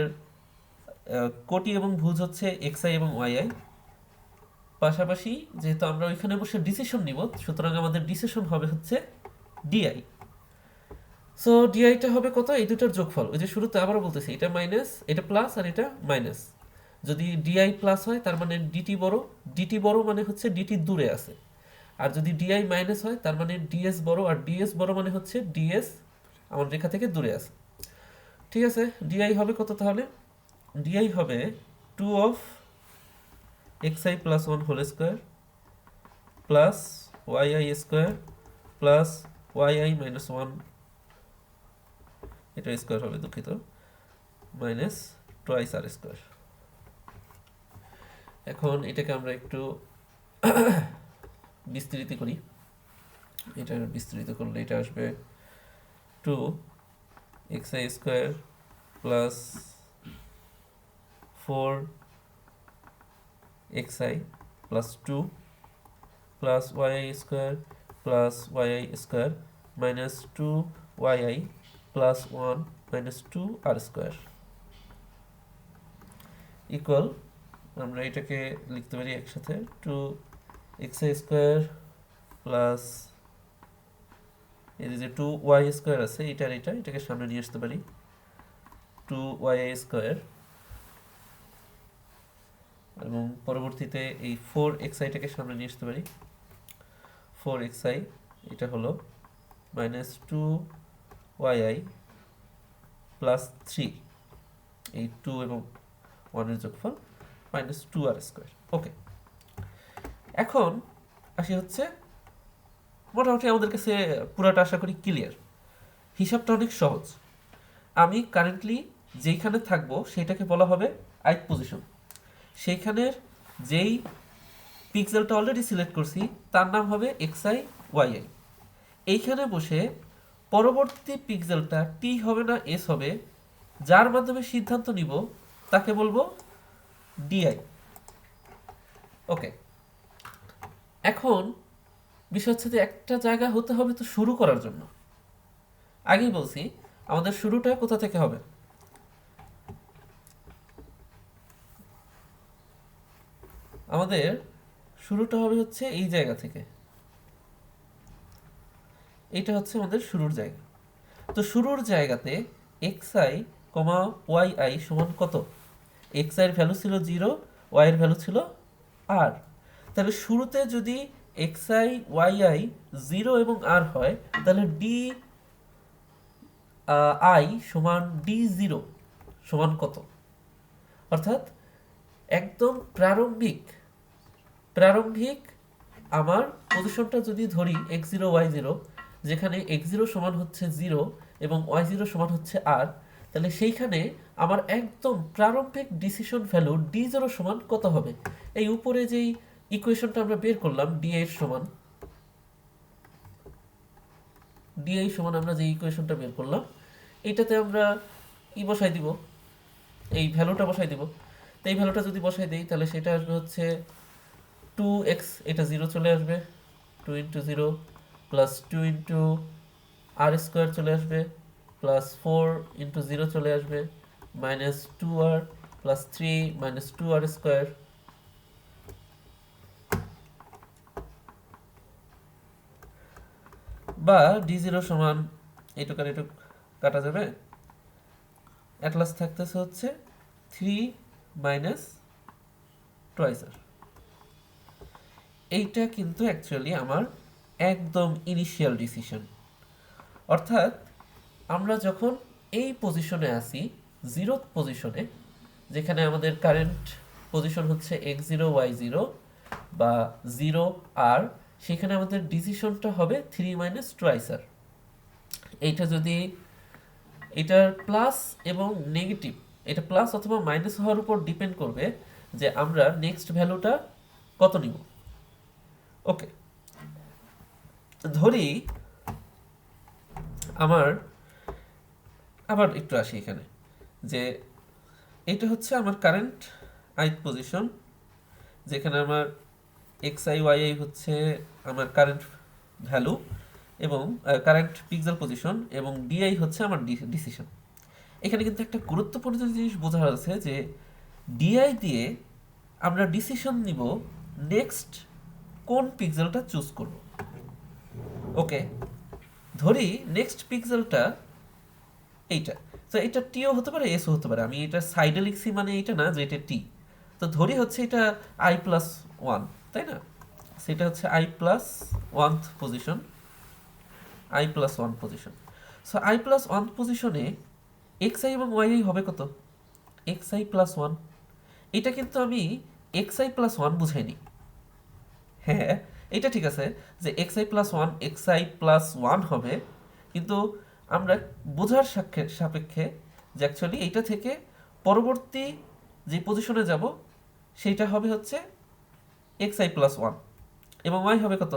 A: কোটি এবং ভুজ হচ্ছে এক্স আই এবং ওয়াই আই। পাশাপাশি যেহেতু আমরা ওইখানে বসে ডিসিশন নিব, সুতরাং আমাদের ডিসিশন হবে হচ্ছে ডিআই। সো ডিআইটা হবে কত? এই দুটার যোগফল। ওই যে শুরুতে আবারও বলতেছি, এটা মাইনাস, এটা প্লাস আর এটা মাইনাস। যদি ডিআই প্লাস হয় তার মানে ডিটি বড়, ডিটি বড় মানে হচ্ছে ডিটি দূরে আছে। আর যদি ডিআই মাইনাস হয় তার মানে ডিএস বড়, আর ডিএস বড় মানে হচ্ছে ডিএস আমার রেখা থেকে দূরে আছে। ঠিক আছে, ডিআই হবে কত তাহলে? ডিআই হবে 2 of x i plus 1 whole square plus y i square plus y i minus 1, এটা স্কোয়ার হবে, দুঃখিত, মাইনাস টোয়াইস আর স্কোয়ার। এখন এটাকে আমরা একটু বিস্তৃত করি। এটা বিস্তৃত করলে এটা আসবে 2 x i square plus 4 x i plus 2 plus y i square plus y i square minus 2 y i plus 1 minus 2 r square equal, আমরা এটাকে লিখতে পারি একসাথে 2 এক্স আই স্কোয়ার প্লাস এই যে 2 ওয়াই স্কোয়ার আছে, এটাকে সামনে নিয়ে আসতে পারি, 2 ওয়াই আই স্কোয়ার, এবং পরবর্তীতে এই 4 এক্স আইটাকে সামনে নিয়ে আসতে পারি, 4 এক্স আই, এটা হলো মাইনাস 2 ওয়াই আই প্লাস 3, এই 2 এবং 1 এর যোগফল মাইনাস 2 আর স্কোয়ার। ওকে, এখন আসি হচ্ছে, মোটামুটি আমাদের কাছে পুরোটা আশা করি ক্লিয়ার। হিসাবটা অনেক সহজ। আমি কারেন্টলি যেইখানে থাকবো সেটাকে বলা হবে আইথ পজিশন। সেইখানের যেই পিক্সেলটা অলরেডি সিলেক্ট করছি তার নাম হবে এক্স আই ওয়াই আই। এইখানে বসে পরবর্তী পিক্সেলটা টি হবে না এস হবে, যার মাধ্যমে সিদ্ধান্ত নিব তাকে বলবো ডিআই। ওকে, এখন বিষয় হচ্ছে যে একটা জায়গা হতে হবে তো শুরু করার জন্য। আগেই বলছি আমাদের শুরুটা কোথা থেকে হবে? আমাদের শুরুটা হবে হচ্ছে এই জায়গা থেকে। এইটা হচ্ছে আমাদের শুরুর জায়গা। তো শুরুর জায়গাতে x i comma y i সমান কত? এক্স আই এর ভ্যালু ছিল 0, ওয়াই এর ভ্যালু ছিল আর। তাহলে শুরুতে যদি এক্স আই ওয়াই আই 0 এবং আর হয়, তাহলে ডি আই সমান ডি 0 সমান কত? অর্থাৎ একদম প্রারম্ভিক আমার পজিশনটা যদি ধরি x0 y0, যেখানে x0 সমান হচ্ছে 0 এবং y0 সমান হচ্ছে r, তাহলে সেইখানে আমার একদম প্রারম্ভিক ডিসিশন ভ্যালু d0 সমান কত হবে? এই উপরে যেই ইকুয়েশনটা আমরা বের করলাম di সমান আমরা যে ইকুয়েশনটা বের করলাম, এইটাতে আমরা বসাই দিব, এই ভ্যালুটা বসাই দিব। তো এই ভ্যালুটা যদি বসাই দেই তাহলে সেটা আসবে হচ্ছে 2x, এটা 0 চলে আসবে, 2 ইন্টু 0 প্লাস 2 ইন্টু আর স্কোয়ার চলে আসবে, প্লাস 4 ইন্টু 0 চলে আসবে, minus 2r plus 3 minus 2r square, বা d0 সমান এইটুক আর এইটুক কাটা যাবে, অ্যাট লাস্ট থাকতেছে হচ্ছে 3 মাইনাস টোয়াইস আর। এইটা কিন্তু অ্যাকচুয়ালি আমার একদম ইনিশিয়াল ডিসিশন। অর্থাৎ আমরা যখন এই পজিশনে আসি, 0th পজিশনে, যেখানে আমাদের কারেন্ট পজিশন হচ্ছে x0 y0, বা 0 আর, সেখানে আমাদের ডিসিশনটা হবে 3 মাইনাস টুয়াইস আর। এইটা যদি এটার প্লাস এবং নেগেটিভ, এটা প্লাস অথবা মাইনাস হওয়ার উপর ডিপেন্ড করবে যে আমরা নেক্সট ভ্যালুটা কত নিব। ওকে, ধরি আমার, আবার একটু আসি এখানে, যে এটা হচ্ছে আমার কারেন্ট আইথ পজিশন, যেখানে আমার এক্স আই ওয়াই আই হচ্ছে আমার কারেন্ট ভ্যালু এবং কারেন্ট পিক্সেল পজিশন, এবং ডিআই হচ্ছে আমার ডিসিশন। এখানে কিন্তু একটা গুরুত্বপূর্ণ জিনিস বোঝা আছে যে ডিআই দিয়ে আমরা ডিসিশন নিব নেক্সট কোন পিক্সেলটা চুজ করব। ওকে, ধরি নেক্সট পিক্সেলটা এইটা, তো এটা টিও হতে পারে এসও হতে পারে, আমি এটা সাইডে লিখছি মানে এইটা না যে এটা টি। তো ধরি হচ্ছে এটা আই প্লাস ওয়ান, তাই না? সেটা হচ্ছে I plus one position, I plus one position. So I plus one পজিশনে এক্স আই এবং ওয়াই আই হবে কত? X i plus one. এটা কিন্তু আমি এক্স আই প্লাস ওয়ান বুঝাইনি। হ্যাঁ, এটা ঠিক আছে যে x i plus one x i plus one হবে, কিন্তু আমরা বোঝার সাপেক্ষে যে অ্যাকচুয়ালি এইটা থেকে পরবর্তী যে পজিশনে যাব সেইটা হবে হচ্ছে এক্স আই প্লাস ওয়ান, এবং ওয়াই হবে কত?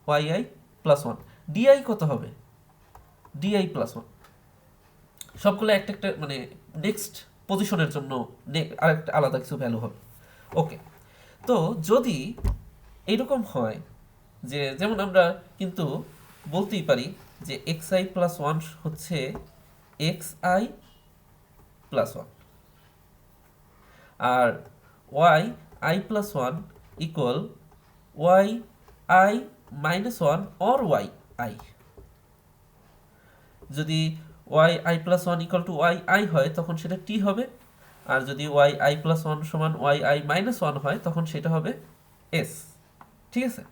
A: Y i plus one. D i কত হবে? D i plus one. সবগুলো একটা একটা মানে নেক্সট পজিশনের জন্য আরেকটা আলাদা কিছু ভ্যালু হবে। ওকে, তো যদি এইরকম হয় যে, যেমন আমরা কিন্তু বলতেই পারি যে এক্স আই প্লাস ওয়ান হচ্ছে এক্স আই প্লাস ওয়ান, আর y i plus one equal y i minus one or y i. যদি y i plus one equal to y i হয় তখন সেটা টি হবে, আর যদি ওয়াই আই প্লাস ওয়ান সমান ওয়াই আই মাইনাস ওয়ান হয় তখন সেটা হবে এস। ঠিক আছে,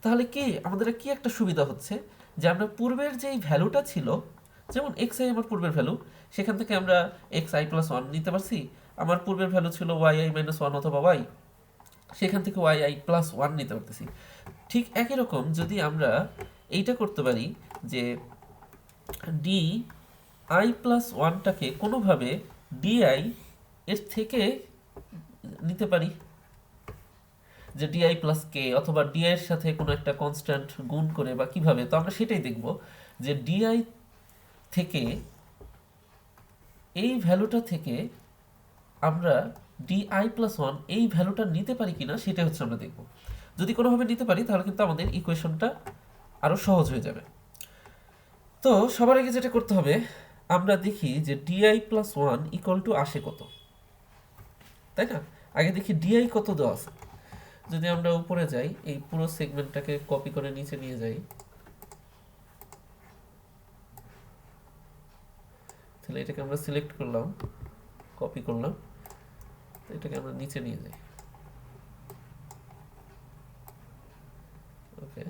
A: তাহলে কি আমাদের কি একটা সুবিধা হচ্ছে যে আমরা পূর্বের যেই ভ্যালুটা ছিল, যেমন এক্স আই আমার পূর্বের ভ্যালু, সেখান থেকে আমরা এক্স আই প্লাস ওয়ান নিতে পারছি। আমার পূর্বের ভ্যালু ছিল ওয়াই আই মাইনাস ওয়ান অথবা ওয়াই, সেখান থেকে ওয়াই আই প্লাস ওয়ান নিতে পারতেছি। ঠিক একই রকম যদি আমরা এইটা করতে পারি যে ডি আই প্লাস ওয়ানটাকে কোনোভাবে ডিআই এর থেকে নিতে পারি, যে ডিআই প্লাস কে অথবা ডিআই এর সাথে কোনো একটা কনস্ট্যান্ট গুণ করে বা কিভাবে, তো আমরা সেটাই দেখব যে ডিআই থেকে এই ভ্যালুটা থেকে আমরা ডিআই প্লাস ওয়ান এই ভ্যালুটা নিতে পারি কিনা সেটা হচ্ছে আমরা দেখব। যদি কোনোভাবে নিতে পারি তাহলে কিন্তু আমাদের ইকুয়েশনটা আরও সহজ হয়ে যাবে। তো সবার আগে যেটা করতে হবে, আমরা দেখি যে d i plus one equal to আসে কত, তাই না? আগে দেখি ডিআই কত দেওয়া আছে। যদি আমরা উপরে যাই, এই পুরো সেগমেন্টটাকে কপি করে নিচে নিয়ে যাই, তাহলে এটাকে আমরা সিলেক্ট করলাম, কপি করলাম, তো এটাকে আমরা নিচে নিয়ে যাই। ওকে,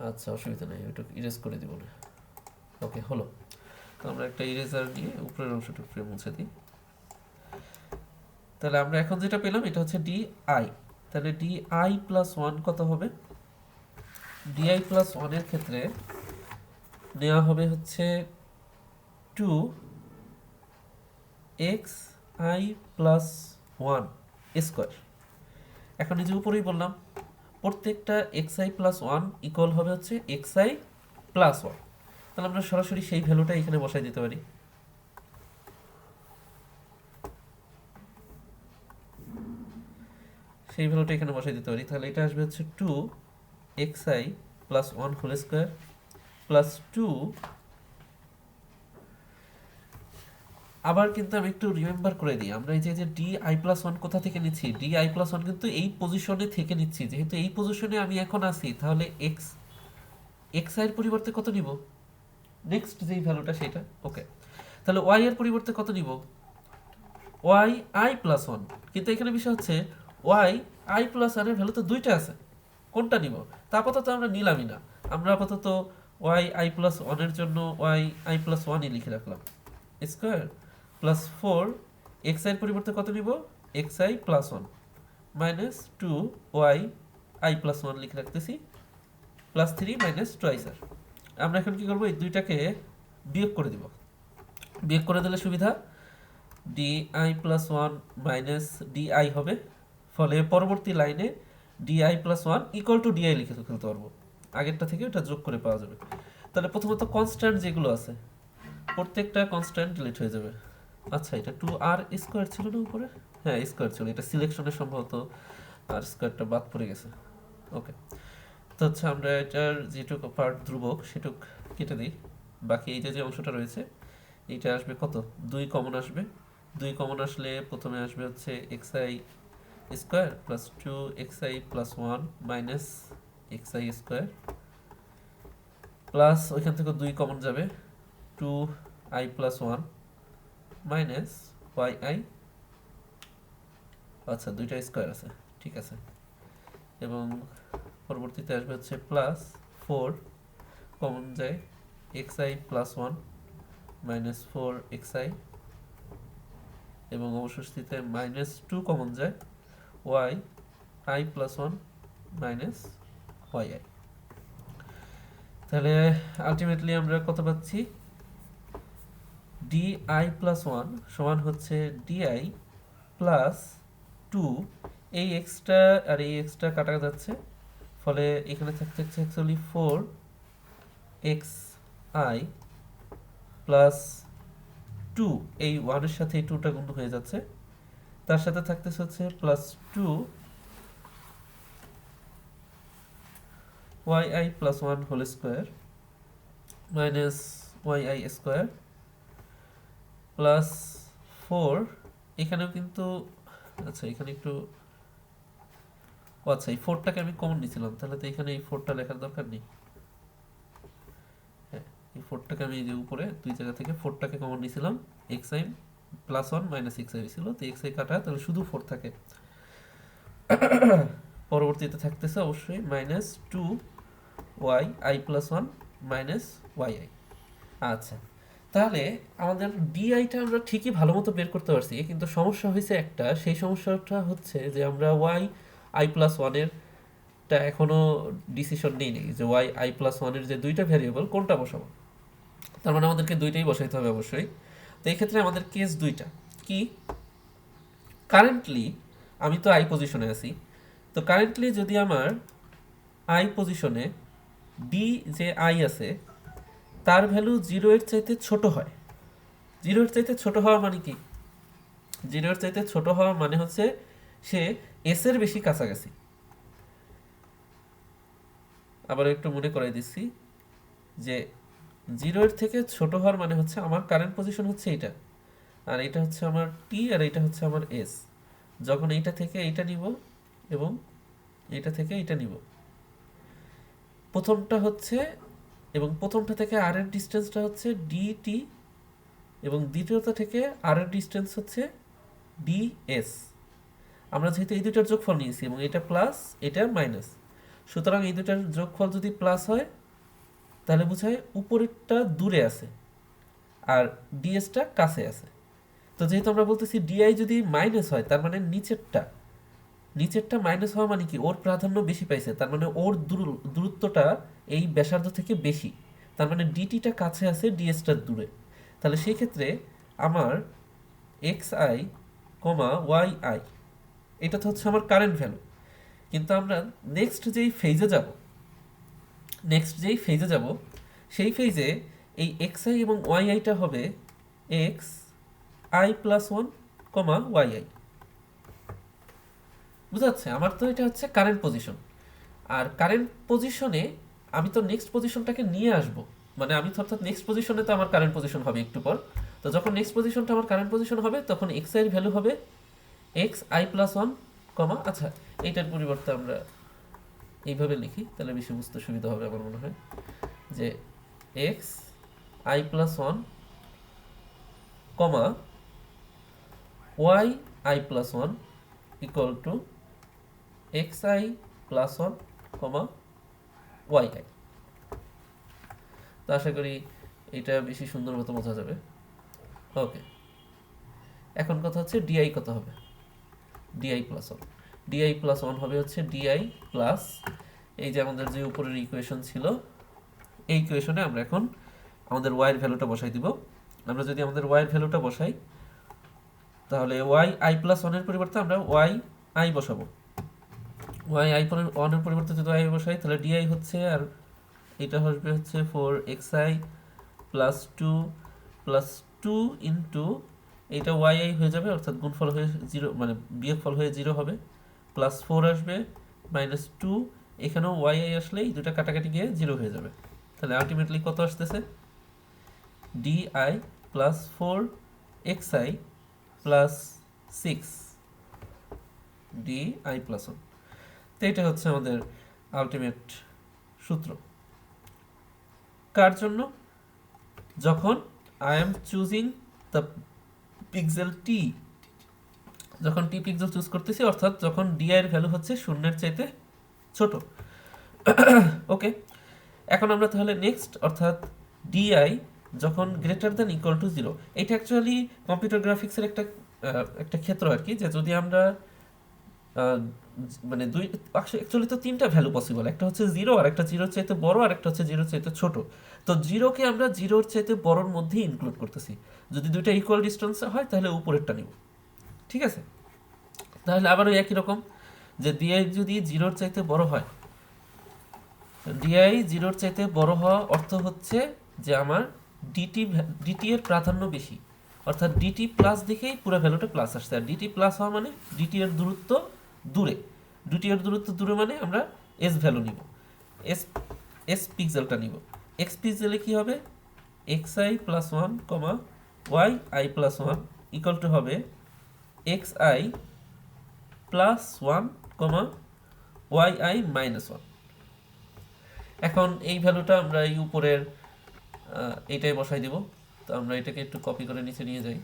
A: আচ্ছা অসুবিধা নেই, ওইটা ইরেজ করে দিব না। ওকে, হলো। তো আমরা একটা ইরেজার নিয়ে উপরের অংশটা উপরে মুছে দিই। তাহলে আমরা এখন যেটা পেলাম এটা হচ্ছে ডি আই। তাহলে ডি আই প্লাস ওয়ান কত হবে? ডি আই প্লাস ওয়ানের ক্ষেত্রে নেওয়া হবে হচ্ছে two x i plus one square. এখন এই যে উপরেই বললাম প্রত্যেকটা x i plus one equal হবে হচ্ছে এক্স আই প্লাস ওয়ান। তাহলে আমরা সরাসরি সেই ভ্যালুটা এখানে বসাই দিতে পারি। সেই ভ্যালুটা এখানে বসাই দিতে পারি। তাহলে এটা আসবে হচ্ছে two x i plus one whole square plus two. আবার কিন্তু আমি একটু রিমেম্বার করে দিই, আমরা এই যে ডি আই প্লাস ওয়ান কোথা থেকে নিচ্ছি? ডি আই প্লাস ওয়ান কিন্তু এই পজিশনে থেকে নিচ্ছি। যেহেতু এই পজিশনে আমি এখন আছি, তাহলে এক্স এক্স আই এর পরিবর্তে কত নিব? নেক্সট যেই ভ্যালুটা সেটা। ওকে, তাহলে ওয়াই এর পরিবর্তে কত নিব? Y i plus one. কিন্তু এখানে বিষয় হচ্ছে ওয়াই আই প্লাস ওয়ানের ভ্যালু তো দুইটা আছে, কোনটা নিব? তা আপাতত আমরা নিলামই না, আমরা আপাতত ওয়াই আই প্লাস ওয়ানের জন্য ওয়াই আই প্লাস ওয়ানই লিখে রাখলাম স্কোয়ার প্লাস 4 এক্স আই এর পরিবর্তে কত নিব, x i plus 1 minus 2 y i plus 1 লিখে রাখতেছি, প্লাস 3 মাইনাস টোয়াইস আর। আমরা এখন কি করব, এই দুইটাকে বিয়োগ করে দিব। বিয়োগ করে দিলে সুবিধা, d i plus 1 minus d i হবে, ফলে পরবর্তী লাইনে d i plus 1 equal to d i লিখে ফেলতে পারবো, আগেরটা থেকে ওটা যোগ করে পাওয়া যাবে। তাহলে প্রথমত কনস্ট্যান্ট যেগুলো আছে প্রত্যেকটা কনস্ট্যান্ট ডিলিট হয়ে যাবে। আচ্ছা, এটা 2r স্কোয়ার ছিল না উপরে, হ্যাঁ স্কোয়ার ছিল, এটা সিলেকশনে সম্ভবত আর স্কোয়ারটা বাদ পড়ে গেছে। ওকে, তো হচ্ছে আমরা এটার যেটুকু পার্ট ধ্রুবক সেটুক কেটে দিই, বাকি এই যে অংশটা রয়েছে এইটা আসবে কত, 2 কমন আসবে। 2 কমন আসলে প্রথমে আসবে হচ্ছে x i square plus 2 x i plus 1 minus x i square, plus ওইখান থেকে 2 কমন যাবে, 2 i plus 1 minus y i, আচ্ছা দুইটা স্কোয়ার আছে, ঠিক আছে। এবং পরবর্তীতে আসবে হচ্ছে প্লাস 4 কমন যায়, x i plus 1 minus 4 x i, এবং অবশিষ্টতে মাইনাস 2 কমন যায়, y i plus 1 minus y i. তাহলে আলটিমেটলি আমরা কত পাচ্ছি, ডি আই প্লাস 1 সমান হচ্ছে ডিআই প্লাস 2, এই এক্সট্রা আর এই এক্সট্রা কাটা যাচ্ছে, ফলে এখানে থাকছে অ্যাকচুয়ালি 4 এক্স আই প্লাস 2, এই 1 এর সাথে এই 2টা গুণ হয়ে যাচ্ছে, তার সাথে থাকতেছে হচ্ছে plus 2 y i plus 1 whole square minus y i square plus 4, এখানেও কিন্তু, আচ্ছা এখানে একটু, আচ্ছা এই 4টাকে আমি কমন নিয়েছিলাম, তাহলে তো এখানে এই 4টা লেখার দরকার নেই, হ্যাঁ এই 4টাকে আমি এই যে উপরে দুই জায়গা থেকে 4টাকে কমন নিয়েছিলাম, x i plus 1 minus x I ছিল, তো এক্স আই কাটা তাহলে শুধু 4 থাকে। পরবর্তীতে থাকতেছে অবশ্যই minus 2 y i plus 1 minus y i. আচ্ছা, তাহলে আমাদের ডিআইটা আমরা ঠিকই ভালো মতো বের করতে পারছি, কিন্তু সমস্যা হয়েছে একটা, সেই সমস্যাটা হচ্ছে যে আমরা ওয়াই আই প্লাস 1-এর টা এখনও ডিসিশন নেই যে ওয়াই আই প্লাস 1-এর যে দুইটা ভ্যারিয়েবল কোনটা বসাবো, তার মানে আমাদেরকে দুইটাই বসাইতে হবে অবশ্যই। তো এই ক্ষেত্রে আমাদের কেস দুইটা কি, কারেন্টলি আমি তো আই পজিশনে আছি, তো কারেন্টলি যদি আমার আই পজিশনে ডি যে আই আছে তার ভ্যালু 0 এর চাইতে ছোট হয়, 0 এর চাইতে ছোট হওয়া মানে কি, 0 এর চাইতে ছোট হওয়া মানে হচ্ছে সে এস এর বেশি কাছাকাছি। আবার একটু মনে করাই দিচ্ছি যে 0 এর থেকে ছোট হওয়ার মানে হচ্ছে আমার কারেন্ট পজিশন হচ্ছে এটা, আর এটা হচ্ছে আমার টি, আর এটা হচ্ছে আমার এস। যখন এইটা থেকে এইটা নিব এবং এটা থেকে এটা নিব, প্রথমটা হচ্ছে, এবং প্রথমটা থেকে আর এর ডিস্টেন্সটা হচ্ছে ডিটি, এবং দ্বিতীয়টা থেকে আর এর ডিস্টেন্স হচ্ছে ডিএস। আমরা যেহেতু এই দুটার যোগফল নিয়েছি এবং এটা প্লাস এটা মাইনাস, সুতরাং এই দুটার যোগফল যদি প্লাস হয় তাহলে বোঝায় উপরেরটা দূরে আছে আর ডিএসটা কাছে আছে। তো যেহেতু আমরা বলতেছি ডিআই যদি মাইনাস হয় তার মানে নিচেরটা মাইনাস হওয়া মানে কি, ওর প্রাধান্য বেশি পাইছে, তার মানে ওর দূরত্বটা এই ব্যাসার্ধ থেকে বেশি, তার মানে ডিটিটা কাছে আছে ডিএসটা দূরে। তাহলে সেই ক্ষেত্রে আমার x i comma y i এটা তো হচ্ছে আমার কারেন্ট ভ্যালু, কিন্তু আমরা নেক্সট যেই ফেজে যাব সেই ফেজে এই এক্স আই এবং ওয়াই আইটা হবে x i plus 1 comma y i. বুঝা যাচ্ছে, আমার তো এটা হচ্ছে কারেন্ট পজিশন, আর কারেন্ট পজিশনে আমি তো নেক্সট পজিশনটাকে নিয়ে আসব, মানে আমি তো অর্থাৎ নেক্সট পজিশনে তো আমার কারেন্ট পজিশন হবে একটু পর, তো যখন নেক্সট পজিশনটা আমার কারেন্ট পজিশন হবে তখন এক্স আই এর ভ্যালু হবে এক্স আই প্লাস 1 কমা, আচ্ছা এইটার পরিবর্তে আমরা এইভাবে লিখি তাহলে বেশি বুঝতে সুবিধা হবে আমার মনে হয়, যে x i plus 1 comma y i plus 1 equal to x i plus 1 comma y i. তো আশা করি এটা বেশি সুন্দর মতো বোঝা যাবে। ওকে। এখন কথা হচ্ছে ডিআই কত হবে, d i plus one, d i plus one হবে হচ্ছে ডিআই প্লাস এই যে আমাদের যে উপরের ইকুয়েশন ছিল এই ইকুয়েশনে আমরা এখন আমাদের ওয়াই এর ভ্যালুটা বসাই দিব। আমরা যদি আমাদের ওয়াই এর ভ্যালুটা বসাই তাহলে ওয়াই আই প্লাস ওয়ানের পরিবর্তে আমরা ওয়াই আই বসাবো। ওয়াই আই ওয়ানের পরিবর্তে যদি আই বসাই তাহলে ডিআই হচ্ছে, আর এটা আসবে হচ্ছে 4xi প্লাস টু ইন্টু এইটা ওয়াই আই হয়ে যাবে, অর্থাৎ গুণফল হয়ে জিরো মানে বিয়োগফল হয়ে জিরো হবে, প্লাস 4 আসবে মাইনাস 2, এখানেও ওয়াই আই আসলে এই দুটা কাটাকাটি গিয়ে জিরো হয়ে যাবে। তাহলে আলটিমেটলি কত আসতেছে, d i plus 4xi plus 6 d i plus 1। তো এটা হচ্ছে আমাদের আলটিমেট সূত্র। কার জন্য? যখন I am choosing the pixel T, যখন টি পিক্সেল চুজ করতেছি, অর্থাৎ যখন ডিআই এর ভ্যালু হচ্ছে শূন্যের চাইতে ছোট। ওকে, এখন আমরা তাহলে নেক্সট, অর্থাৎ ডিআই যখন greater than equal to zero, এটা অ্যাকচুয়ালি কম্পিউটার গ্রাফিক্সের একটা ক্ষেত্র আর কি, যে যদি আমরা মানে দুই অ্যাকচুয়ালি তো তিনটা ভ্যালু পসিবল, একটা হচ্ছে জিরো, আর একটা জিরোর চাইতে বড়, আর একটা হচ্ছে জিরোর চাইতে ছোট। তো জিরোকে আমরা জিরোর চাইতে বড়র মধ্যেই ইনক্লুড করতেছি। যদি দুইটা ইকুয়াল ডিস্টেন্সে হয় তাহলে উপরেরটা নিব, ঠিক আছে? তাহলে আবারও একই রকম, যে ডিআই যদি জিরোর চাইতে বড় হয়, ডিআই জিরোর চাইতে বড় হওয়া অর্থ হচ্ছে যে আমার ডিটি এর প্রাধান্য বেশি, অর্থাৎ ডিটি প্লাস দেখেই পুরো ভ্যালুটা প্লাস আসছে। আর ডিটি প্লাস হওয়া মানে ডিটি এর দূরত্ব দূরে, ডিটি এর দূরত্ব দূরে মানে আমরা এস ভ্যালু নিব, এস এস পিক্সেলটা নিব। এক্স পিক্সেলে কি হবে, x i plus one comma y i plus one equal to হবে x i plus one comma y i minus one. এখন এই ভ্যালুটা আমরা এই উপরের এইটাই বসাই দিব। তো আমরা এটাকে একটু কপি করে নিচে নিয়ে যাই।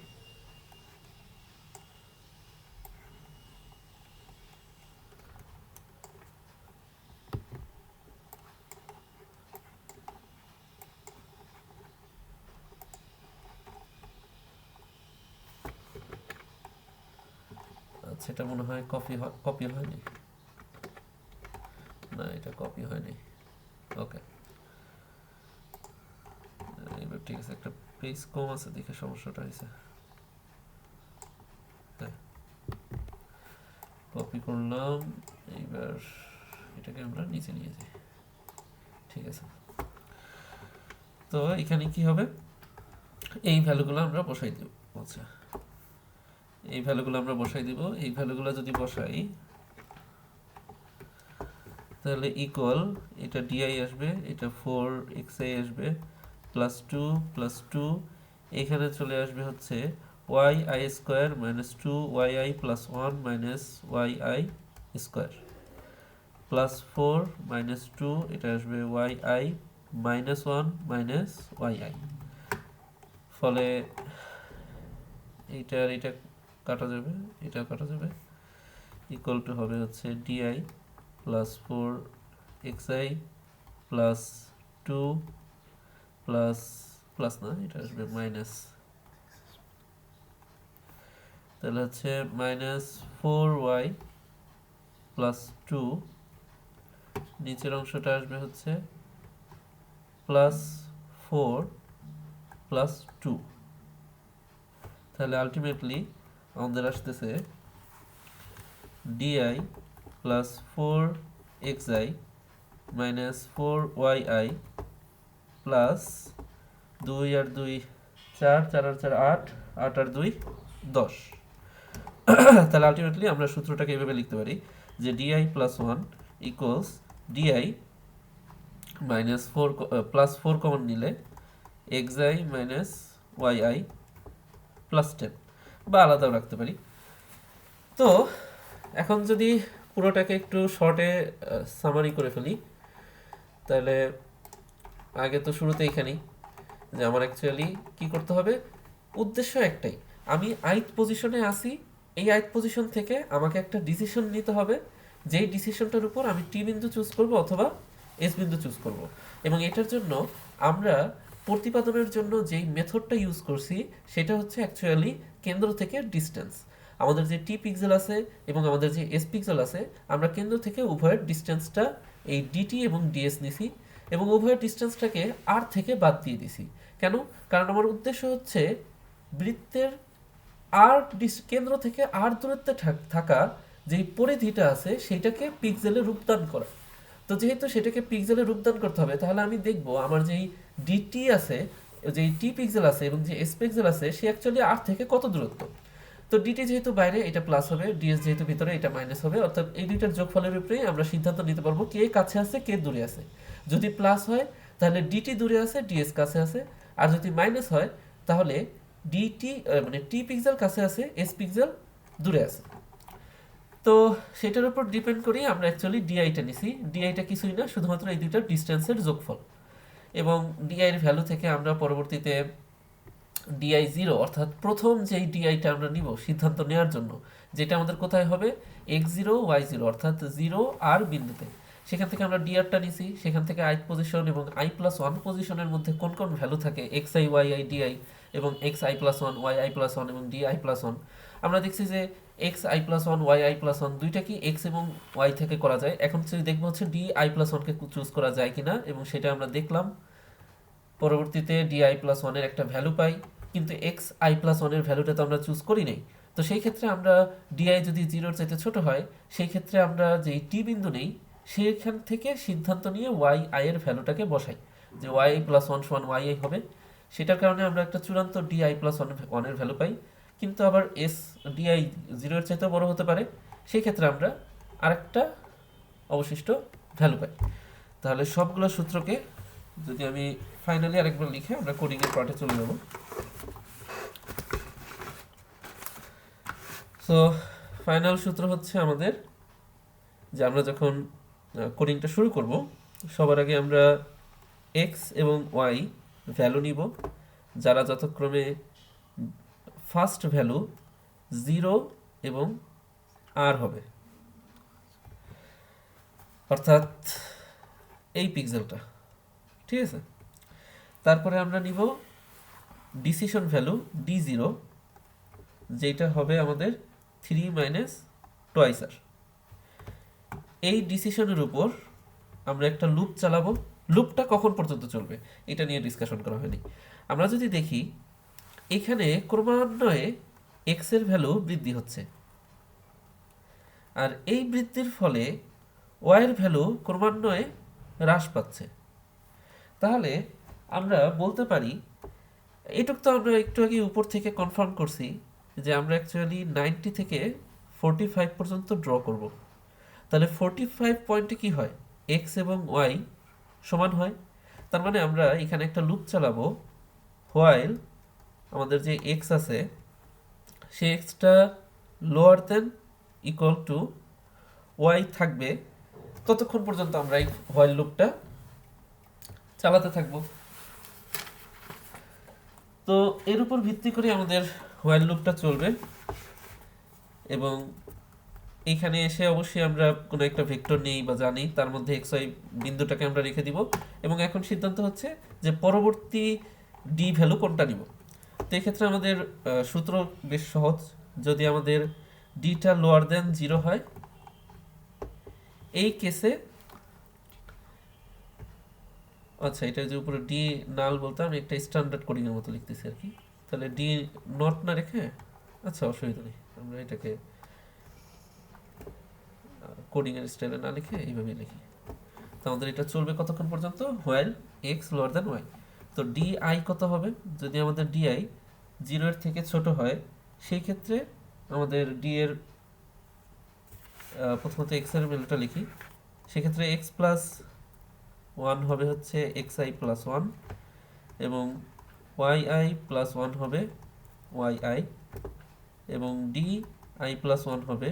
A: আচ্ছা, এটা মনে হয় কপি হয়নি, না এটা কপি হয়নি। ওকে, এবার ঠিক আছে, একটা পেজ কম আছে দেখে সমস্যাটা হয়েছে। কপি করলাম, এইবার এটাকে আমরা নিচে নিয়ে যাই, ঠিক আছে। তো এখানে কি হবে, এই ভ্যালুগুলো আমরা বসাই দেব। আচ্ছা, এই ভ্যালুগুলো আমরা বসাই দিব। এই ভ্যালুগুলো যদি বসাই তাহলে ইকুয়াল, এটা ডিআই আসবে, এটা 4xi আসবে, প্লাস টু এখানে চলে আসবে হচ্ছে y i square minus 2yi plus 1 minus y square, plus 4 minus 2 এটা আসবে ওয়াই মাইনাস 1 মাইনাস ওয়াই। ফলে এইটা আর এটা কাটা যাবে, এটা কাটা যাবে, ইকুয়াল টু হবে হচ্ছে d i plus 4xi plus 2 plus plus না, এটা আসবে মাইনাস, তাহলে হচ্ছে মাইনাস 4y প্লাস 2, নিচের অংশটা আসবে হচ্ছে প্লাস 4 প্লাস 2। তাহলে আলটিমেটলি আমাদের আসতেছে d i plus 4xi minus 4yi plus 2 আর 2 4, 4 আর 4 8, 8 আর 2 10। তাহলে আলটিমেটলি আমরা সূত্রটাকে এভাবে লিখতে পারি যে d i plus 1 equals d i minus 4 plus 4 common নিলে xi মাইনাস ওয়াই প্লাস 10, বা আলাদাও রাখতে পারি। তো এখন যদি পুরোটাকে একটু শর্টে সামারি করে ফেলি, তাহলে আগে তো শুরুতে এখানেই যে আমার অ্যাকচুয়ালি কি করতে হবে, উদ্দেশ্য একটাই, আমি আইথ পজিশনে আসি, এই আইথ পজিশন থেকে আমাকে একটা ডিসিশন নিতে হবে, যেই ডিসিশনটার উপর আমি টি বিন্দু চুজ করব অথবা এস বিন্দু চুজ করব। এবং এটার জন্য আমরা প্রতিপাদনের জন্য যেই মেথডটা ইউজ করছি সেটা হচ্ছে অ্যাকচুয়ালি কেন্দ্র থেকে ডিস্টেন্স। আমাদের যে টি পিক্সেল আছে এবং আমাদের যে এস পিক্সেল আছে, আমরা কেন্দ্র থেকে উভয়ের ডিস্টেন্সটা এই ডিটি এবং ডিএস নিছি এবং উভয়ের ডিস্টেন্সটাকে আর থেকে বাদ দিয়ে দিছি। কেন? কারণ আমার উদ্দেশ্য হচ্ছে বৃত্তের আর কেন্দ্র থেকে আর দূরত্বে থাকা যেই পরিধিটা আছে সেইটাকে পিক্সেলে রূপদান করা। তো যেহেতু সেটাকে পিক্সেলে রূপদান করতে হবে, তাহলে আমি দেখব আমার যেই ডিটি আছে, যেই টি পিক্সেল আছে এবং যে এস পিক্সেল আছে, সে অ্যাকচুয়ালি আর থেকে কত দূরত্ব। তো ডিটি যেহেতু বাইরে, এটা প্লাস হবে, ডিএস যেহেতু ভিতরে, এটা মাইনাস হবে। অর্থাৎ এই দুইটার যোগফলের উপরেই আমরা সিদ্ধান্ত নিতে পারবো কে কাছে আছে কে দূরে আছে। যদি প্লাস হয় তাহলে ডিটি দূরে আছে, ডিএস কাছে আছে। আর যদি মাইনাস হয় তাহলে ডিটি মানে টি পিক্সেল কাছে আছে, এস পিক্সেল দূরে আছে। তো সেটার উপর ডিপেন্ড করি আমরা অ্যাকচুয়ালি ডিআইটা নিছি। ডিআইটা কিছুই না, শুধুমাত্র এই দুইটার ডিস্টেন্সের যোগফল। এবং ডিআই এর ভ্যালু থেকে আমরা পরবর্তীতে ডিআই জিরো, অর্থাৎ প্রথম যেই ডিআইটা আমরা নিব সিদ্ধান্ত নেওয়ার জন্য, যেটা আমাদের কোথায় হবে, এক্স জিরো ওয়াই জিরো, অর্থাৎ জিরো আর বিন্দুতে, সেখান থেকে আমরা ডিআরটা নিছি। সেখান থেকে আই পজিশন এবং আই প্লাস ওয়ান পজিশনের মধ্যে কোন কোন ভ্যালু থাকে, x i y i d i এবং x i plus one y i plus one এবং ডি আই প্লাস ওয়ান। আমরা দেখছি যে x i plus one y i plus one দুইটা কি এক্স এবং ওয়াই থেকে করা যায়। এখন যদি দেখবো হচ্ছে ডি আই প্লাস ওয়ানকে চুজ করা যায় কিনা, এবং সেটা আমরা দেখলাম। পরবর্তীতে ডি আই প্লাস ওয়ানের একটা ভ্যালু পাই, কিন্তু এক্স আই প্লাস ওয়ানের ভ্যালুটা তো আমরা চুজ করি নাই। তো সেই ক্ষেত্রে আমরা ডিআই যদি জিরোর চাইতে ছোট হয়, সেই ক্ষেত্রে আমরা যেই টি বিন্দু নেই সেখান থেকে সিদ্ধান্ত নিয়ে ওয়াই আই এর ভ্যালুটাকে বসাই, যে ওয়াই প্লাস ওয়ান সমান ওয়াই আই হবে। সেটার কারণে আমরা একটা চূড়ান্ত ডি আই প্লাস ওয়ানের ভ্যালু পাই। কিন্তু আবার এস ডিআই জিরোর চাইতেও বড় হতে পারে, সেই ক্ষেত্রে আমরা আরেকটা অবশিষ্ট ভ্যালু পাই। তাহলে সবগুলো সূত্রকে যদি আমি ফাইনালি আরেকবার লিখে আমরা কোডিং এর পার্টে চলে যাব। সো ফাইনাল সূত্র হচ্ছে আমাদের, যে আমরা যখন কোডিংটা শুরু করব, সবার আগে আমরা এক্স এবং ওয়াই ভ্যালু নিব, যারা যথাক্রমে ফার্স্ট ভ্যালু জিরো এবং আর হবে, অর্থাৎ এই পিক্সেলটা, ঠিক আছে। তারপরে আমরা নিব ডিসিশন ভ্যালু ডি জিরো, যেটা হবে আমাদের 3 মাইনাস টোয়াইস আর। এই ডিসিশনের উপর আমরা একটা লুপ চালাবো। লুপটা কখন পর্যন্ত চলবে এটা নিয়ে ডিসকাশন করা হয়নি। আমরা যদি দেখি এখানে ক্রমান্বয়ে এক্স এর ভ্যালু বৃদ্ধি হচ্ছে, আর এই বৃদ্ধির ফলে ওয়াই এর ভ্যালু ক্রমান্বয়ে হ্রাস পাচ্ছে। তাহলে আমরা বলতে পারি, এটুক তো আমরা একটু আগে উপর থেকে কনফার্ম করছি যে আমরা অ্যাকচুয়ালি 90 থেকে 45 পর্যন্ত ড্র করব। তাহলে 45 পয়েন্টে কি হয়, এক্স এবং ওয়াই সমান হয়। তার মানে আমরা এখানে একটা লুপ চালাবো, হোয়াইল আমাদের যে এক্স আছে সে এক্সটা lower than equal to y থাকবে, ততক্ষণ পর্যন্ত আমরা এই হোয়াইল লুপটা চালাতে থাকবো। তো এর উপর ভিত্তি করে আমাদের হোয়াইল লুপটা চলবে, এবং এইখানে এসে অবশ্যই আমরা কোনো একটা ভেক্টর নেই বা জানি, তার মধ্যে এক্স ওয়াই বিন্দুটাকে আমরা রেখে দিব। এবং এখন সিদ্ধান্ত হচ্ছে যে পরবর্তী ডি ভ্যালু কোনটা নিব। তো এক্ষেত্রে আমাদের সূত্র বেশ সহজ। যদি আমাদের ডিটা লোয়ার দেন জিরো হয়, এই কেসে, আচ্ছা এটা যে উপরে ডি নাল বলতে আমি একটা স্ট্যান্ডার্ড কোডিং এর মতো লিখতেছি আর কি। তাহলে ডি নট না রেখে, আচ্ছা অসুবিধা নেই, আমরা এটাকে কোডিং এর স্টাইলে না লিখে এইভাবেই লিখি। তো আমাদের এটা চলবে কতক্ষণ পর্যন্ত, হোয়াইল এক্স লোয়ার দেন ওয়াই। তো ডি আই কত হবে, যদি আমাদের ডি আই জিরো এর থেকে ছোট হয়, সেই ক্ষেত্রে আমাদের ডি এর প্রথমত এক্স এর ভ্যালুটা লিখি। সেক্ষেত্রে এক্স প্লাস ওয়ান হবে হচ্ছে এক্স আই প্লাস ওয়ান, এবং ওয়াই আই প্লাস ওয়ান হবে ওয়াই আই, এবং ডি আই প্লাস ওয়ান হবে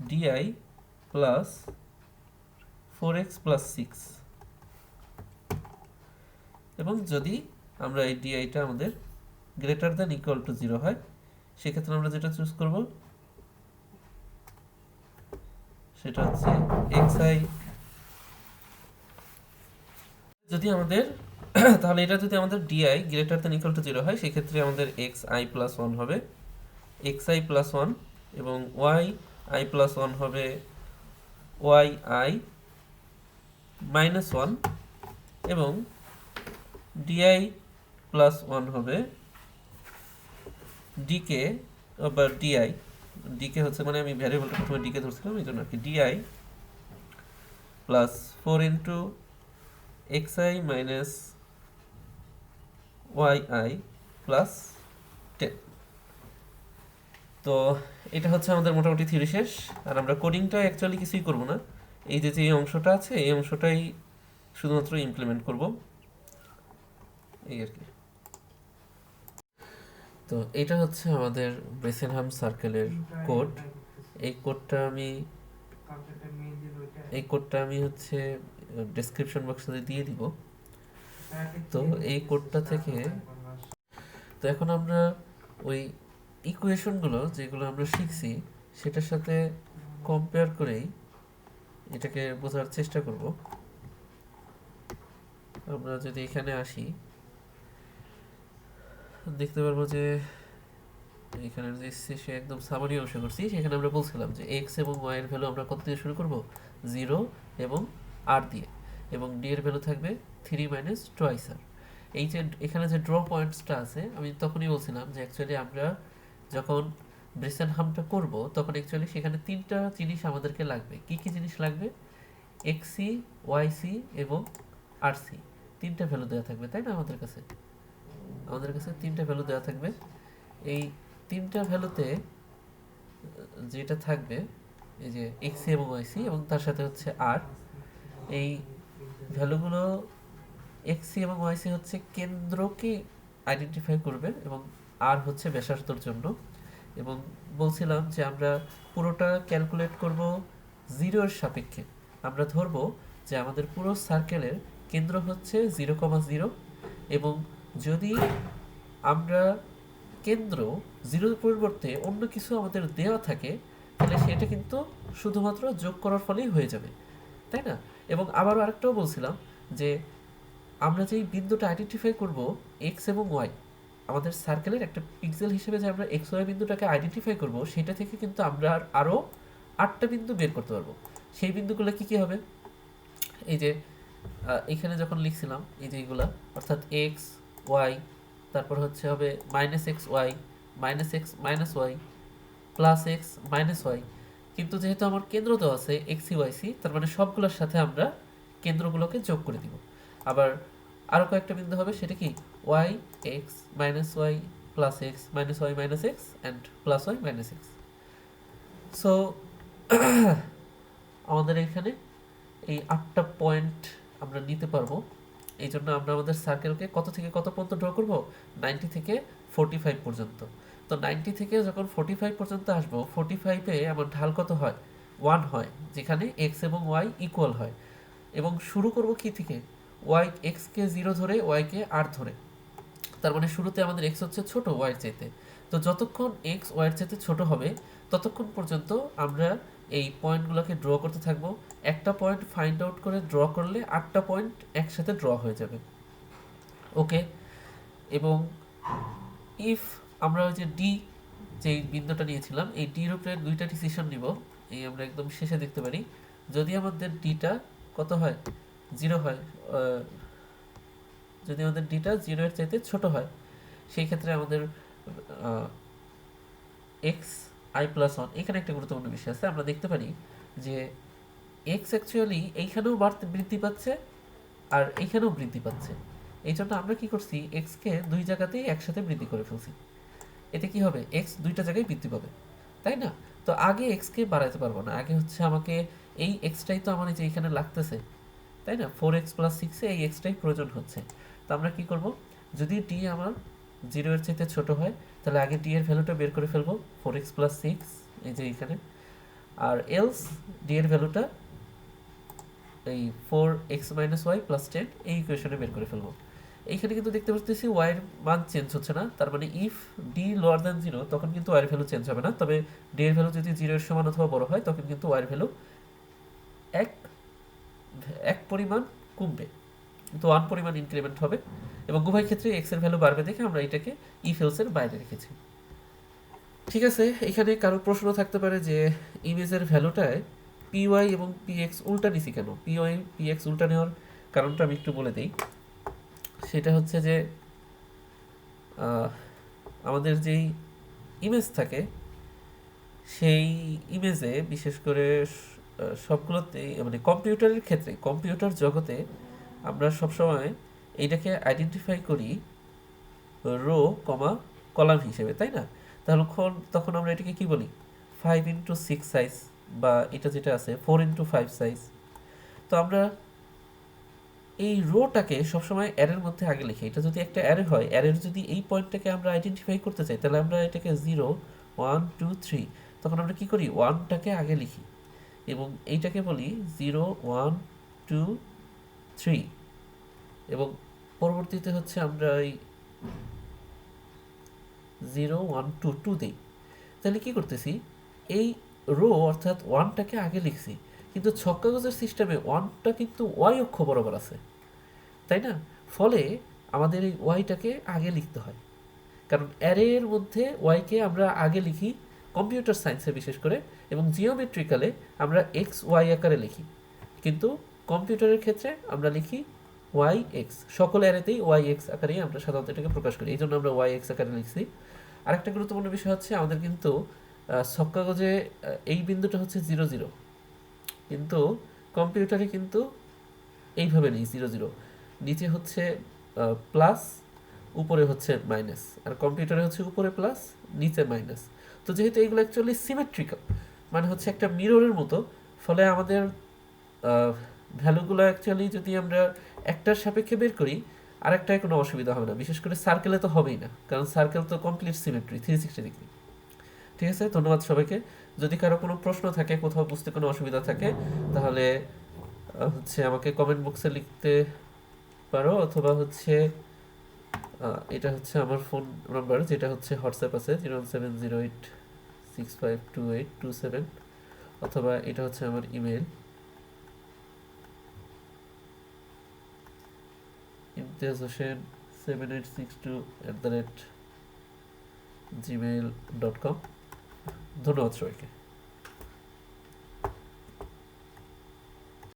A: D i plus 4x plus 6। এবং যদি আমরা এই ডিআইটা আমাদের greater than equal to zero হয়, সেক্ষেত্রে আমরা যেটা চুজ করব সেটা হচ্ছে xi। যদি আমাদের তাহলে এটা যদি আমাদের d i greater than equal to zero হয়, সেক্ষেত্রে আমাদের xi প্লাস ওয়ান হবে, এক্স আই প্লাস ওয়ান, এবং ওয়াই আই প্লাস ওয়ান হবে ওয়াই আই মাইনাস ওয়ান, এবং ডিআই প্লাস ওয়ান হবে ডিকে বা ডিআই, ডিকে হচ্ছে মানে আমি ভ্যারিয়েবলটা প্রথমে ডিকে ধরছিলাম এই জন্য আর কি, d i plus four into x i minus y i plus ten. তো এটা হচ্ছে আমাদের মোটামুটি থিওরি শেষ। আর আমরা কোডিংটা অ্যাকচুয়ালি কিছুই করব না, এই যে এই অংশটা আছে এই অংশটাই শুধুমাত্র ইমপ্লিমেন্ট করব, এই আর কি। তো এটা হচ্ছে আমাদের ব্রেসেনহাম সার্কেলের কোড। এই কোডটা আমি হচ্ছে ডেসক্রিপশন বক্সে দিয়ে দিব। তো এই কোডটা থেকে তো এখন আমরা ওই ইকুয়েশনগুলো যেগুলো আমরা শিখছি সেটার সাথে কম্পেয়ার করেই এটাকে বোঝার চেষ্টা করব। আমরা যদি এখানে আসি দেখতে পারবো যে এখানে যে শেষে একদম সামারি অংশ করছি সেখানে আমরা বলছিলাম যে এক্স এবং ওয়াই এর ভ্যালু আমরা কত দিয়ে শুরু করব, 0 এবং আর দিয়ে, এবং ডি এর ভ্যালু থাকবে 3 মাইনাস টোয়াইস আর। এই যে এখানে যে ড্র পয়েন্টসটা আছে আমি তখনই বলছিলাম যে অ্যাকচুয়ালি আমরা যখন ব্রেসেনহামটা করব তখন অ্যাকচুয়ালি সেখানে তিনটা জিনিস আমাদেরকে লাগবে। কি কি জিনিস লাগবে? এক্সি, ওয়াইসি এবং আরসি, তিনটা ভ্যালু দেওয়া থাকবে, তাই না? আমাদের কাছে তিনটা ভ্যালু দেওয়া থাকবে। এই তিনটা ভ্যালুতে যেটা থাকবে এই যে এক্সি এবং ওয়াইসি এবং তার সাথে হচ্ছে আর, এই ভ্যালুগুলো এক্সি এবং ওয়াইসি হচ্ছে কেন্দ্রকে আইডেন্টিফাই করবে এবং আর হচ্ছে ব্যাসার্ধর জন্য। এবং বলছিলাম যে আমরা পুরোটা ক্যালকুলেট করব 0 এর সাপেক্ষে। আমরা ধরবো যে আমাদের পুরো সার্কেলের কেন্দ্র হচ্ছে 0,0, এবং যদি আমরা কেন্দ্র 0 পরিবর্তে অন্য কিছু আমাদের দেওয়া থাকে তাহলে সেটা কিন্তু শুধুমাত্র যোগ করার ফলেই হয়ে যাবে, তাই না? এবং আবারও আরেকটাও বলছিলাম যে আমরা যেই বিন্দুটা আইডেন্টিফাই করব এক্স এবং ওয়াই, আমাদের সার্কেলের একটা পিক্সেল হিসেবে যে আমরা এক্স ওয়াই বিন্দুটাকে আইডেন্টিফাই করব সেটা থেকে কিন্তু আমরা আরও 8টা বিন্দু বের করতে পারবো। সেই বিন্দুগুলো কি কি হবে? এই যে এখানে যখন লিখছিলাম এই যে এইগুলা, অর্থাৎ এক্স ওয়াই, তারপর হচ্ছে হবে minus x y, minus x minus y, plus x minus y. কিন্তু যেহেতু আমার কেন্দ্র দেওয়া আছে এক্সি ওয়াইসি, তার মানে সবগুলোর সাথে আমরা কেন্দ্রগুলোকে যোগ করে দিব। আবার আরও কয়েকটা বিন্দু হবে, সেটা কি y x minus y plus x minus y minus x and plus y minus x. So আমাদের এখানে এই 8টা পয়েন্ট আমরা নিতে পারবো। এই জন্য আমরা আমাদের সার্কেলকে কত থেকে কত পর্যন্ত ড্র করব, 90 থেকে 45 পর্যন্ত। তো 90 থেকে যখন 45 পর্যন্ত আসবো, 45-এ আমার ঢাল কত হয়, 1 হয়, যেখানে এক্স এবং ওয়াই ইকুয়াল হয়। এবং শুরু করব কি থেকে, ওয়াই এক্সকে 0 ধরে ওয়াইকে আর ধরে। তার মানে শুরুতে আমাদের এক্স হচ্ছে ছোট ওয়াইয়ের চাইতে। তো যতক্ষণ এক্স ওয়াইয়ের চাইতে ছোট হবে ততক্ষণ পর্যন্ত আমরা এই পয়েন্টগুলোকে ড্র করতে থাকবো। একটা পয়েন্ট ফাইন্ড আউট করে ড্র করলে 8টা পয়েন্ট একসাথে ড্র হয়ে যাবে। ওকে, এবং ইফ আমরা ওই যে ডি যে বিন্দুটা নিয়েছিলাম এই ডির উপরে 2টা ডিসিশন নিব। এই আমরা একদম শেষে দেখতে পারি যদি আমাদের ডিটা কত হয়, 0 হয়, যদি আমাদের ডিটা 0 এর চাইতে ছোট হয় সেই ক্ষেত্রে আমাদের এক্স আই প্লাস ওয়ান, এখানে একটা গুরুত্বপূর্ণ বিষয় আছে। আমরা দেখতে পারি যে এক্স অ্যাকচুয়ালি এইখানেও বৃদ্ধি পাচ্ছে আর এইখানেও বৃদ্ধি পাচ্ছে। এই জন্য আমরা কি করছি, এক্সকে দুই জায়গাতেই একসাথে বৃদ্ধি করে ফেলছি। এতে কি হবে, এক্স দুইটা জায়গায় বৃদ্ধি পাবে, তাই না? তো আগে এক্সকে বাড়াতে পারবো না, আগে হচ্ছে আমাকে এই এক্সটাই তো আমার এই যে এখানে লাগতেছে, তাই না? 4x প্লাস 6-এ এই এক্সটাই প্রয়োজন হচ্ছে। তো আমরা কি করব, যদি ডি আমার 0 এর চাইতে ছোট হয় তাহলে আগে ডি এর ভ্যালুটা বের করে ফেলবো, 4x প্লাস 6 এই যে এখানে। আর এলস ডি এর ভ্যালুটা এই 4x মাইনাস ওয়াই প্লাস 10 এই ইকুয়েশনে বের করে ফেলবো। এইখানে কিন্তু দেখতে পাচ্ছি ওয়াই এর মান চেঞ্জ হচ্ছে না, তার মানে ইফ ডি লোয়ার দ্যান 0 তখন কিন্তু ওয়াই এর ভ্যালু চেঞ্জ হবে না। তবে ডি এর ভ্যালু যদি 0 এর সমান অথবা বড় হয় তখন কিন্তু ওয়াই এর ভ্যালু এক পরিমাণ কমবে, কিন্তু 1 পরিমাণ ইনক্রিমেন্ট হবে। এবং উভয় ক্ষেত্রে এক্স এর ভ্যালু বাড়বে দেখে আমরা এটাকে ইফ এলস এর বাইরে রেখেছি। ঠিক আছে, এখানে কারো প্রশ্ন থাকতে পারে যে ইমেজের ভ্যালুটায় পিওয়াই এবং পিএক্স উল্টা নিছি কেন? পিওয়াই পিএক্স উল্টা নেওয়ার কারণটা আমি একটু বলে দিই। সেটা হচ্ছে যে আহ, আমাদের যেই ইমেজ থাকে সেই ইমেজে বিশেষ করে সবগুলোতেই মানে কম্পিউটারের ক্ষেত্রে কম্পিউটার জগতে আমরা সবসময় এইটাকে আইডেন্টিফাই করি রো কমা কলাম হিসেবে, তাই না? তাহলে তখন আমরা এটাকে কি বলি? 5x6 সাইজ, বা এটা যেটা আছে 4x5 সাইজ। তো আমরা এই রোটাকে সবসময় অ্যারের মধ্যে আগে লিখি। এটা যদি একটা অ্যারে হয়, অ্যারের যদি এই পয়েন্টটাকে আমরা আইডেন্টিফাই করতে চাই, তাহলে আমরা এটাকে 0 1 2 3, তখন আমরা কি করি? 1টাকে আগে লিখি এবং এইটাকে বলি 0 1 2 3, এবং পরবর্তীতে হচ্ছে আমরা এই 0 1 2 2 দিই। তাহলে কি করতেছি? এই রো অর্থাৎ ওয়ানটাকে আগে লিখছি, কিন্তু ছক কাগজের সিস্টেমে ওয়ানটা কিন্তু ওয়াই অক্ষ বরাবর আছে, তাই না? ফলে আমাদের এই ওয়াইটাকে আগে লিখতে হয়, কারণ অ্যারের মধ্যে ওয়াইকে আমরা আগে লিখি কম্পিউটার সায়েন্সে বিশেষ করে, এবং জিওমেট্রিক্যালে আমরা এক্স ওয়াই আকারে লিখি, কিন্তু কম্পিউটারের ক্ষেত্রে আমরা লিখি ওয়াই এক্স। সকল অ্যারেতেই ওয়াই এক্স আকারেই আমরা সাধারণত এটাকে প্রকাশ করি, এই জন্য আমরা ওয়াই এক্স আকারে লিখছি। আরেকটা গুরুত্বপূর্ণ বিষয় হচ্ছে আমাদের কিন্তু ছক কাগজে এই বিন্দুটা হচ্ছে 0 0, কিন্তু কম্পিউটারে কিন্তু এইভাবে নেই 0 0, নিচে হচ্ছে প্লাস, উপরে হচ্ছে মাইনাস, আর কম্পিউটারে হচ্ছে উপরে প্লাস নিচে মাইনাস। তো যেহেতু এইগুলো অ্যাকচুয়ালি সিমেট্রিক্যাল, মানে হচ্ছে একটা মিররের মতো, ফলে আমাদের ভ্যালুগুলো অ্যাকচুয়ালি যদি আমরা একটার সাপেক্ষে বের করি আরেকটায় কোনো অসুবিধা হবে না। বিশেষ করে সার্কেলে তো হবেই না, কারণ সার্কেল তো কমপ্লিট সিমেট্রি 360 ডিগ্রি। ঠিক আছে, ধন্যবাদ সবাইকে। যদি কারো কোনো প্রশ্ন থাকে, কোথাও বুঝতে কোনো অসুবিধা থাকে, তাহলে হচ্ছে আমাকে কমেন্ট বক্সে লিখতে পারো, অথবা হচ্ছে এটা হচ্ছে আমার ফোন নাম্বার, যেটা হচ্ছে হোয়াটসঅ্যাপ আছে 01708652827, অথবা এটা হচ্ছে আমার ইমেল imtiazhosen7862@gmail.com। ধন্যবাদ সবাইকে।